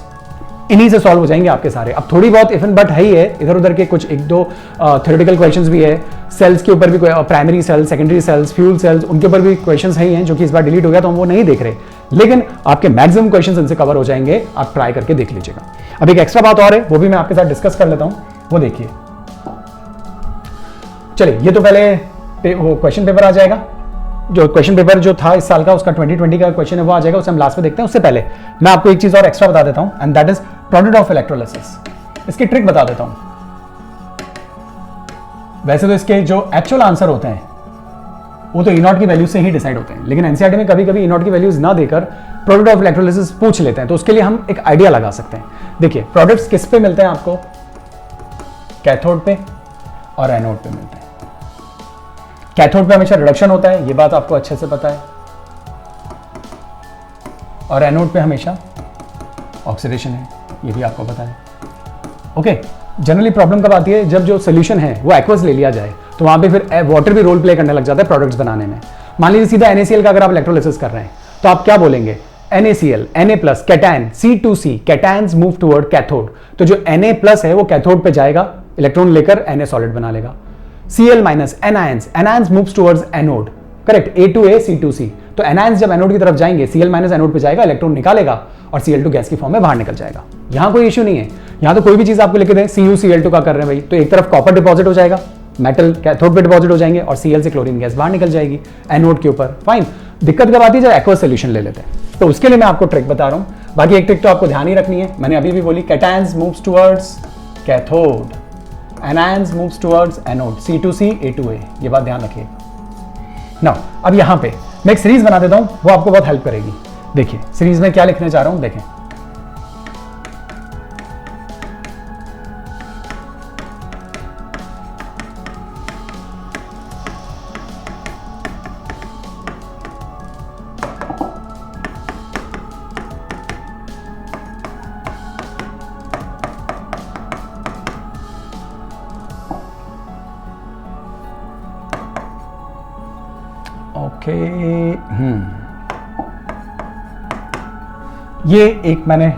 A: इन्हीं से सॉल्व हो जाएंगे आपके सारे। अब थोड़ी बहुत इफ एंड बट है ही है, इधर उधर के कुछ एक दो थ्योरेटिकल क्वेश्चंस भी है, सेल्स के ऊपर भी, primary cells, secondary cells, fuel cells, उनके ऊपर भी क्वेश्चंस है ही हैं जो कि इस बार डिलीट हो गया तो हम वो नहीं देख रहे, लेकिन आपके मैक्सिमम क्वेश्चंस इनसे कवर हो जाएंगे, आप ट्राई करके देख लीजिएगा। अब एक एक्स्ट्रा बात और है, वो भी मैं आपके साथ डिस्कस कर लेता हूं, वो देखिए। चलिए, ये तो पहले वो क्वेश्चन पेपर आ जाएगा, जो क्वेश्चन पेपर जो था इस साल का, उसका 2020 का क्वेश्चन है वो आ जाएगा, उसे हम लास्ट में देखते हैं। उससे पहले मैं आपको एक चीज और एक्स्ट्रा बता देता हूं, and that is product of electrolysis. इसकी ट्रिक बता देता हूं। वैसे तो इसके जो एक्चुअल आंसर होते हैं वो तो E0 की वैल्यू से ही डिसाइड होते हैं, लेकिन एनसीईआरटी में कभी कभी E0 की वैल्यूज ना देकर प्रोडक्ट ऑफ इलेक्ट्रोलिसिस पूछ लेते हैं, तो उसके लिए हम एक आइडिया लगा सकते हैं। देखिए, प्रोडक्ट्स किस पे मिलते हैं आपको? कैथोड पे और एनोड पे मिलते हैं। कैथोड पे हमेशा रिडक्शन होता है, ये बात आपको अच्छे से पता है, और एनोड पे हमेशा ऑक्सीडेशन है, ये भी आपको पता है। ओके, जनरली प्रॉब्लम कब आती है? जब जो सोल्यूशन है वो एक्वस ले लिया जाए, तो वहां पे फिर वाटर भी रोल प्ले करने लग जाता है प्रोडक्ट्स बनाने में। मान लीजिए सीधा NaCl का अगर आप इलेक्ट्रोलिसिस कर रहे हैं, तो आप क्या बोलेंगे? NaCl, Na+, cation, C2C, cations move toward cathode. तो जो Na+ है वो कैथोड पे जाएगा, इलेक्ट्रॉन लेकर Na सॉलिड बना लेगा। Cl-, anions, anions moves towards anode, correct, A2A, C2C। तो एनायंस जब एनोड की तरफ जाएंगे, Cl- एनोड पे जाएगा, इलेक्ट्रॉन निकालेगा और Cl2 गैस की फॉर्म में बाहर निकल जाएगा। यहां कोई इश्यू नहीं है, यहां तो कोई भी चीज आपको लिख दें, CuCl2 का कर रहे हैं भाई, तो एक तरफ कॉपर डिपॉजिट हो जाएगा, मेटल कैथोड पे डिपॉजिट हो जाएंगे और Cl से क्लोरीन गैस बाहर निकल जाएगी एनोड के ऊपर। फाइन। दिक्कत कब आती है? जब एक्वस सोल्यूशन ले लेते हैं, तो उसके लिए मैं आपको ट्रिक बता रहा हूं। बाकी एक ट्रिक तो आपको ध्यान ही रखनी है, मैंने अभी भी बोली, cations moves towards cathode, anions moves towards anode, C2C, A2A, ये बात ध्यान रखिए। नाउ अब यहां पे मैं एक सीरीज बना देता हूं, वो आपको बहुत हेल्प करेगी। देखिए सीरीज में क्या लिखने जा रहा हूं, देखें। ओके, ये एक मैंने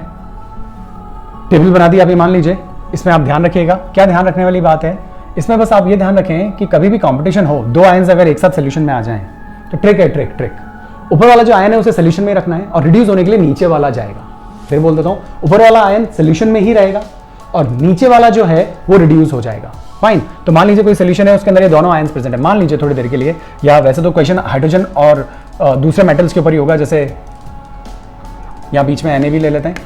A: टेबल बना दी, अभी मान लीजिए। इसमें आप ध्यान रखिएगा, क्या ध्यान रखने वाली बात है इसमें, बस आप ये ध्यान रखें कि कभी भी कंपटीशन हो, दो आयन्स अगर एक साथ सोल्यूशन में आ जाएं, तो ट्रिक है, ट्रिक ऊपर वाला जो आयन है उसे सोल्यूशन में रखना है और रिड्यूस होने के लिए नीचे वाला जाएगा। फिर बोल देता हूं, ऊपर वाला आयन सोल्यूशन में ही रहेगा और नीचे वाला जो है वो रिड्यूस हो जाएगा। फाइन। तो मान लीजिए कोई सोल्यूशन है, उसके अंदर ये दोनों आयंस प्रेजेंट है, मान लीजिए थोड़ी देर के लिए, या वैसे तो क्वेश्चन हाइड्रोजन और दूसरे मेटल्स के ऊपर ही होगा, जैसे या बीच में Na भी ले लेते हैं।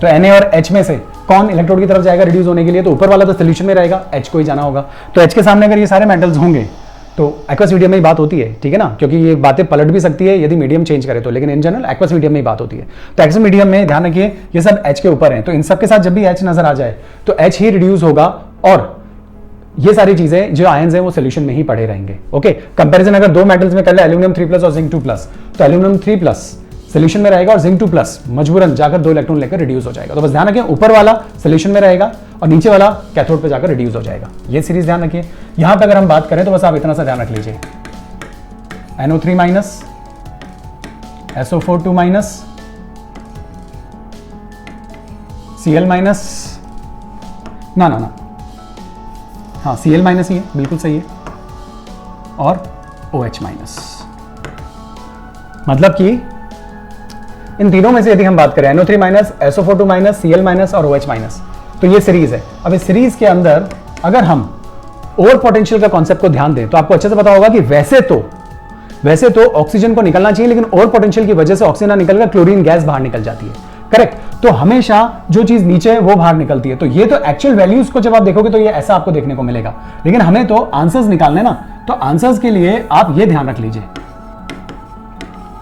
A: तो Na और H में से कौन इलेक्ट्रोड की तरफ जाएगा रिड्यूस होने के लिए? तो ऊपर वाला तो सोल्यूशन में रहेगा, H को ही जाना होगा। तो H के सामने अगर ये सारे मेटल्स होंगे तो एक्वस मीडियम में ही बात होती है, ठीक है ना, क्योंकि ये बातें पलट भी सकती है यदि मीडियम चेंज करे तो, लेकिन इन जनरल एक्वस मीडियम में ही बात होती है। तो एक्वस मीडियम में ध्यान रखिए ये सब H के ऊपर हैं, तो इन सब के साथ जब भी H नजर आ जाए तो H ही रिड्यूस होगा और ये सारी चीजें जो आयंस हैं वो सोल्यूशन में ही पड़े रहेंगे। ओके, कंपैरिजन अगर दो मेटल्स में कर ले, एल्यूमिनियम 3+ और जिंक 2+, तो एल्यूमिनियम 3+ सोल्यूशन में रहेगा और जिंक 2+ मजबूरन जाकर 2 इलेक्ट्रॉन लेकर रिड्यूस हो जाएगा। तो बस ध्यान रखें, ऊपर वाला सोल्यूशन में रहेगा और नीचे वाला कैथोड पे जाकर रिड्यूस हो जाएगा। ये सीरीज ध्यान रखिए। यहां पे अगर हम बात करें तो बस आप इतना सा ध्यान रख लीजिए, NO3-, SO4-2-, Cl-, ना हाँ Cl- ही है, बिल्कुल सही है, और OH-। मतलब कि इन तीनों में से यदि हम बात करें NO3-, SO4-2-, Cl- और OH-, तो ये सीरीज है। अब इस सीरीज के अंदर अगर हम ओवर पोटेंशियल का कॉन्सेप्ट को ध्यान दें तो आपको अच्छे से पता होगा कि वैसे तो ऑक्सीजन को निकलना चाहिए, लेकिन ओवर पोटेंशियल की वजह से ऑक्सीजन ना निकलकर क्लोरीन गैस बाहर निकल जाती है, करेक्ट। तो हमेशा जो चीज नीचे है वो बाहर निकलती है। तो ये तो एक्चुअल वैल्यूज को जब आप देखोगे तो ये ऐसा आपको देखने को मिलेगा, लेकिन हमें तो आंसर्स निकालने ना, तो आंसर्स के लिए आप ये ध्यान रख लीजिए,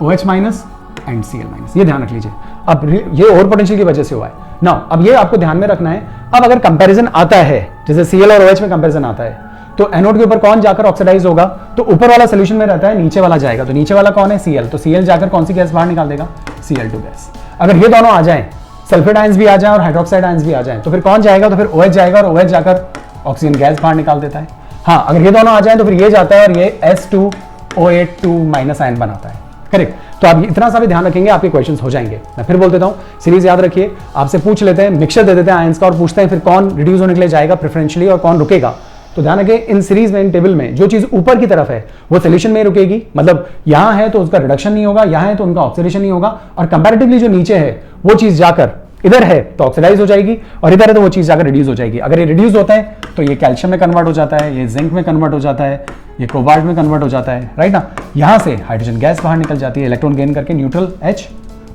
A: OH- एंड Cl-, ये ध्यान रख लीजिए। अब ये ओवर पोटेंशियल की वजह से हुआ है ना, अब ये आपको ध्यान में रखना है। अब अगर कंपैरिजन आता है, जैसे Cl और OH में कंपैरिजन आता है, तो एनोड के ऊपर कौन जाकर ऑक्सीडाइज होगा? तो ऊपर वाला सोल्यूशन में रहता है, नीचे वाला जाएगा। तो नीचे वाला कौन है? Cl। तो Cl जाकर कौन सी गैस बाहर निकाल देगा? Cl2 gas. अगर ये दोनों आ जाएं, सल्फेट आयंस भी आ जाएं और हाइड्रोक्साइड आयंस भी आ जाएं, तो फिर कौन जाएगा? तो फिर OH जाएगा और OH जाकर ऑक्सीजन गैस बाहर निकाल देता है। हाँ, अगर ये दोनों आ जाएं तो फिर ये जाता है और ये S2O8 2- आयन बनाता है, करेक्ट। तो आप इतना सा भी ध्यान रखेंगे, आपके क्वेश्चंस हो जाएंगे। मैं फिर बोल देता हूं, सीरीज याद रखिए, आपसे पूछ लेते हैं, मिक्सचर दे देते हैं आयंस का और पूछते हैं फिर कौन रिड्यूस होने के लिए जाएगा प्रेफरेंशियली और कौन रुकेगा। तो ध्यान रखिए, इन सीरीज में, इन टेबल में जो चीज ऊपर की तरफ है वो सोल्यूशन में रुकेगी, मतलब यहां है तो उसका रिडक्शन नहीं होगा, यहां है तो उनका ऑक्सीडेशन नहीं होगा, और कंपैरेटिवली जो नीचे है वो चीज जाकर इधर है तो ऑक्सीडाइज हो जाएगी, और इधर है तो वो चीज जाकर रिड्यूस हो जाएगी। अगर ये रिड्यूस होता है तो ये कैल्शियम में कन्वर्ट हो जाता है, ये जिंक में कन्वर्ट हो जाता है, ये कोबाल्ट में कन्वर्ट हो जाता है, राइट ना। यहां से हाइड्रोजन गैस बाहर निकल जाती है, इलेक्ट्रॉन गेन करके न्यूट्रल H,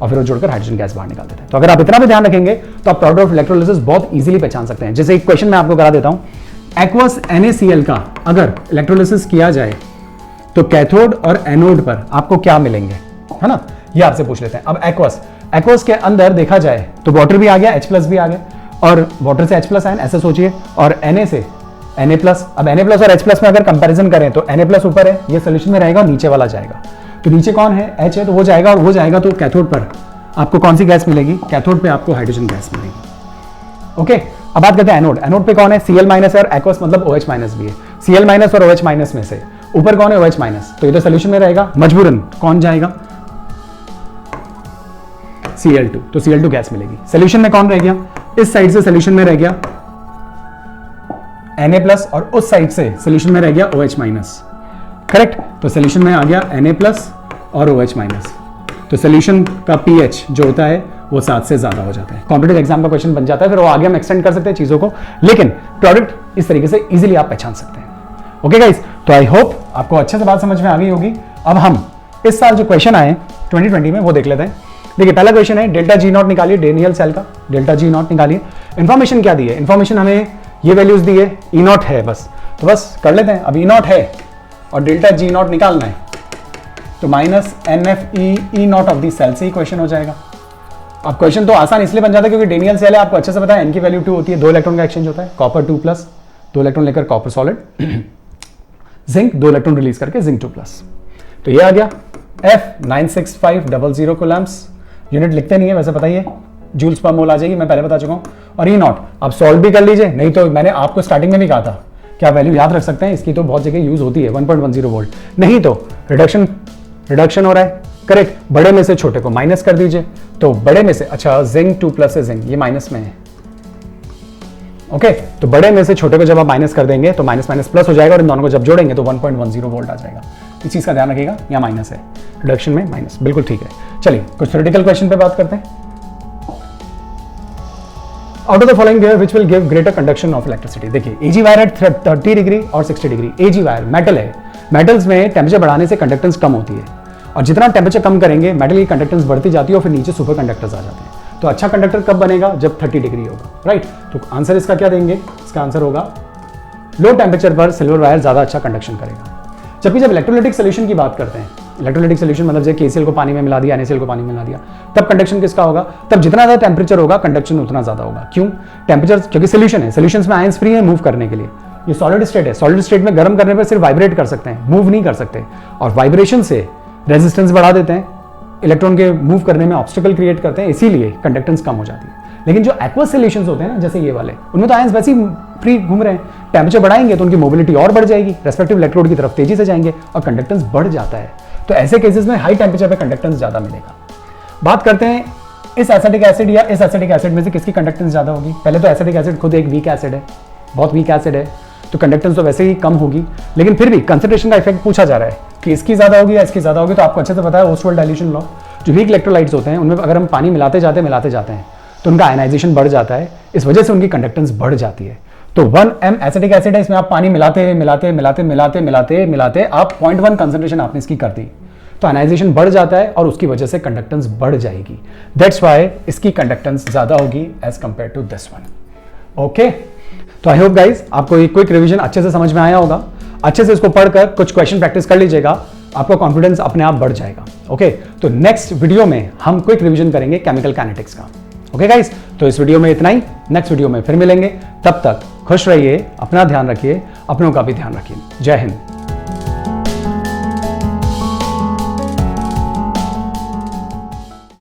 A: और फिर वो जोड़कर हाइड्रोजन गैस बाहर निकाल देते हैं। तो अगर आप इतना भी ध्यान रखेंगे तो आप प्रोडक्ट ऑफ इलेक्ट्रोलिसिस बहुत इजीली पहचान सकते हैं। जैसे एक क्वेश्चन मैं आपको करा देता हूं, एक्वस NaCl का अगर इलेक्ट्रोलिसिस किया जाए तो कैथोड और एनोड पर आपको क्या मिलेंगे, है ना, ये आपसे पूछ लेते हैं। अब एक्वस के अंदर देखा जाए तो वाटर भी आ गया, H+ भी आ गया, और वाटर से H+ आयन ऐसे सोचिए, और Na से Na+। अब Na+ और H+ में अगर कंपैरिजन करें तो Na+ ऊपर है, ये सोल्यूशन में रहेगा, और नीचे वाला जाएगा। तो नीचे कौन है, H है, तो वो जाएगा, और वो जाएगा तो कैथोड पर आपको कौन सी गैस मिलेगी, कैथोड पे आपको हाइड्रोजन गैस मिलेगी। ओके, अब बात करते हैं एनोड। एनोड पे कौन है, Cl- है, और एक्वस मतलब OH- भी है। Cl- और OH- में से ऊपर कौन है, OH-, तो ये तो सोल्यूशन में रहेगा, मजबूरन कौन जाएगा, Cl2, तो Cl2 गैस मिलेगी। सोल्यूशन में कौन रह गया, इस साइड से सोल्यूशन में रह गया Na+, और उस साइड से सोल्यूशन में रह गया OH-, करेक्ट। तो सोल्यूशन में आ गया Na+ और OH-, तो सोल्यूशन का pH जो होता है वो 7 से ज्यादा हो जाता है। कॉम्पिटिटिव एग्जाम का क्वेश्चन बन जाता है, फिर वो आगे हम एक्सटेंड कर सकते हैं चीजों को, लेकिन प्रोडक्ट इस तरीके से इजीली आप पहचान सकते हैं। ओके गाइस, तो आई होप आपको अच्छे से बात समझ में आ गई होगी। अब हम इस साल जो क्वेश्चन आए 2020 में वो देख लेते हैं। देखिए, पहला क्वेश्चन है ΔG0 निकालिए, डेनियल सेल का ΔG0 निकालिए। इन्फॉर्मेशन क्या दी है, इन्फॉर्मेशन हमें ये वैल्यूज दी है, E0 है बस, तो बस कर लेते हैं। अब E0 है और ΔG0 निकालना है, तो -NFE E0 of the cell से ही क्वेश्चन हो जाएगा। अब क्वेश्चन तो आसान इसलिए बन जाता है क्योंकि डेनियल सेल है, आपको अच्छे से पता है, N की वैल्यू 2 होती है, 2 इलेक्ट्रॉन का एक्सचेंज होता है, कॉपर 2+, 2 इलेक्ट्रॉन लेकर copper solid, zinc 2 electron release करके जिंक 2+। तो ये आ गया F96500 कूलम्ब्स, यूनिट लिखते नहीं है वैसे, बताइए जूल्स पर मोल आ जाएगी, मैं पहले बता चुका हूं। और E0 आप सॉल्व भी कर लीजिए, नहीं तो मैंने आपको स्टार्टिंग में भी कहा था क्या वैल्यू याद रख सकते हैं, इसकी तो बहुत जगह यूज होती है, 1.10 वोल्ट। नहीं तो रिडक्शन हो रहा है, करेक्ट, बड़े में से छोटे को माइनस कर दीजिए, तो बड़े में से, अच्छा जिंक 2+ है, जिंक ये माइनस में है, ओके, तो बड़े में से छोटे को जब आप माइनस कर देंगे तो माइनस माइनस प्लस हो जाएगा, और इन दोनों को जब जोड़ेंगे तो 1.10 वोल्ट आ जाएगा। इस चीज का ध्यान रखिएगा, यहाँ माइनस है, रिडक्शन में माइनस, बिल्कुल ठीक है। चलिए कुछ थ्योरेटिकल क्वेश्चन पे बात करते हैं। Out of the following gear which will give greater conduction of electricity. देखिए, AG वायर एट 30 डिग्री और 60 डिग्री। AG वायर मेटल है, मेटल्स में टेम्परेचर बढ़ाने से कंडक्टेंस कम होती है, और जितना टेम्परेचर कम करेंगे मेटल की कंडक्टेंस बढ़ती जाती है, और फिर नीचे सुपर कंडक्टर्स आ जाते हैं। तो अच्छा कंडक्टर कब बनेगा, जब 30 डिग्री होगा, राइट। तो आंसर इसका क्या देंगे, इसका आंसर होगा लो टेम्परेचर पर सिल्वर वायर ज्यादा अच्छा कंडक्शन करेगा। जबकि जब इलेक्ट्रोलाइटिक सोल्यूशन की बात करते हैं, इलेक्ट्रोलाइटिक सोल्यूशन मतलब जब KCl को पानी में मिला दिया, NaCl को पानी में मिला दिया, तब कंडक्शन किसका होगा, तब जितना ज्यादा टेम्परेचर होगा कंडक्शन उतना ज्यादा होगा। क्यों, टेम्परेचर, क्योंकि सोल्यूशन है, सोल्यूशंस में आयंस फ्री है मूव करने के लिए। ये सॉलिड स्टेट है, सॉलिड स्टेट में गर्म करने पर सिर्फ वाइब्रेट कर सकते हैं, मूव नहीं कर सकते, और वाइब्रेशन से रेजिस्टेंस बढ़ा देते हैं, इलेक्ट्रॉन के मूव करने में ऑब्स्टिकल क्रिएट करते हैं, इसीलिए कंडक्टेंस कम हो जाती है। लेकिन जो एक्वस सॉल्यूशंस होते हैं ना, जैसे ये वाले, उनमें तो आयंस वैसे ही फ्री घूम रहे हैं, टेम्परेचर बढ़ाएंगे तो उनकी मोबिलिटी और बढ़ जाएगी, रेस्पेक्टिव इलेक्ट्रोड की तरफ तेजी से जाएंगे और कंडक्टेंस बढ़ जाता है। तो ऐसे केसेस में हाई टेम्परेचर पे कंडक्टेंस ज्यादा मिलेगा। बात करते हैं इस एसिटिक एसिड या इस एसिटिक एसिड में से किसकी कंडक्टेंस ज्यादा होगी। पहले तो एसिटिक एसिड खुद एक वीक एसिड है, बहुत वीक एसिड है, तो कंडक्टेंस तो वैसे ही कम होगी, लेकिन फिर भी कंसंट्रेशन का इफेक्ट पूछा जा रहा है कि इसकी ज्यादा होगी या इसकी ज्यादा होगी। तो आपको अच्छे से पता है ओस्वाल्ड डाइल्यूशन लॉ, जो वीक इलेक्ट्रोलाइट्स होते हैं उनमें अगर हम पानी मिलाते जाते हैं तो उनका आयनाइजेशन बढ़ जाता है, इस वजह से उनकी कंडक्टेंस बढ़ जाती है। तो 1m एसिटिक एसिड है, इसमें आप पानी मिलाते आप 0.1 कंसंट्रेशन आपने इसकी कर दी, तो आयनाइजेशन बढ़ जाता है और उसकी वजह से कंडक्टेंस बढ़ जाएगी। दैट्स व्हाई इसकी कंडक्टेंस ज्यादा होगी as compared to this one. Okay, तो आई होप गाइज आपको ये क्विक रिवीजन अच्छे से समझ में आया होगा। अच्छे से इसको पढ़कर कुछ क्वेश्चन प्रैक्टिस कर लीजिएगा, आपका कॉन्फिडेंस अपने आप बढ़ जाएगा। ओके, तो नेक्स्ट वीडियो में हम क्विक रिवीजन करेंगे केमिकल काइनेटिक्स का। ओके गाइज, तो इस वीडियो में इतना ही, नेक्स्ट वीडियो में फिर मिलेंगे। तब तक खुश रहिए, अपना ध्यान रखिए, अपनों का भी ध्यान रखिए। जय हिंद।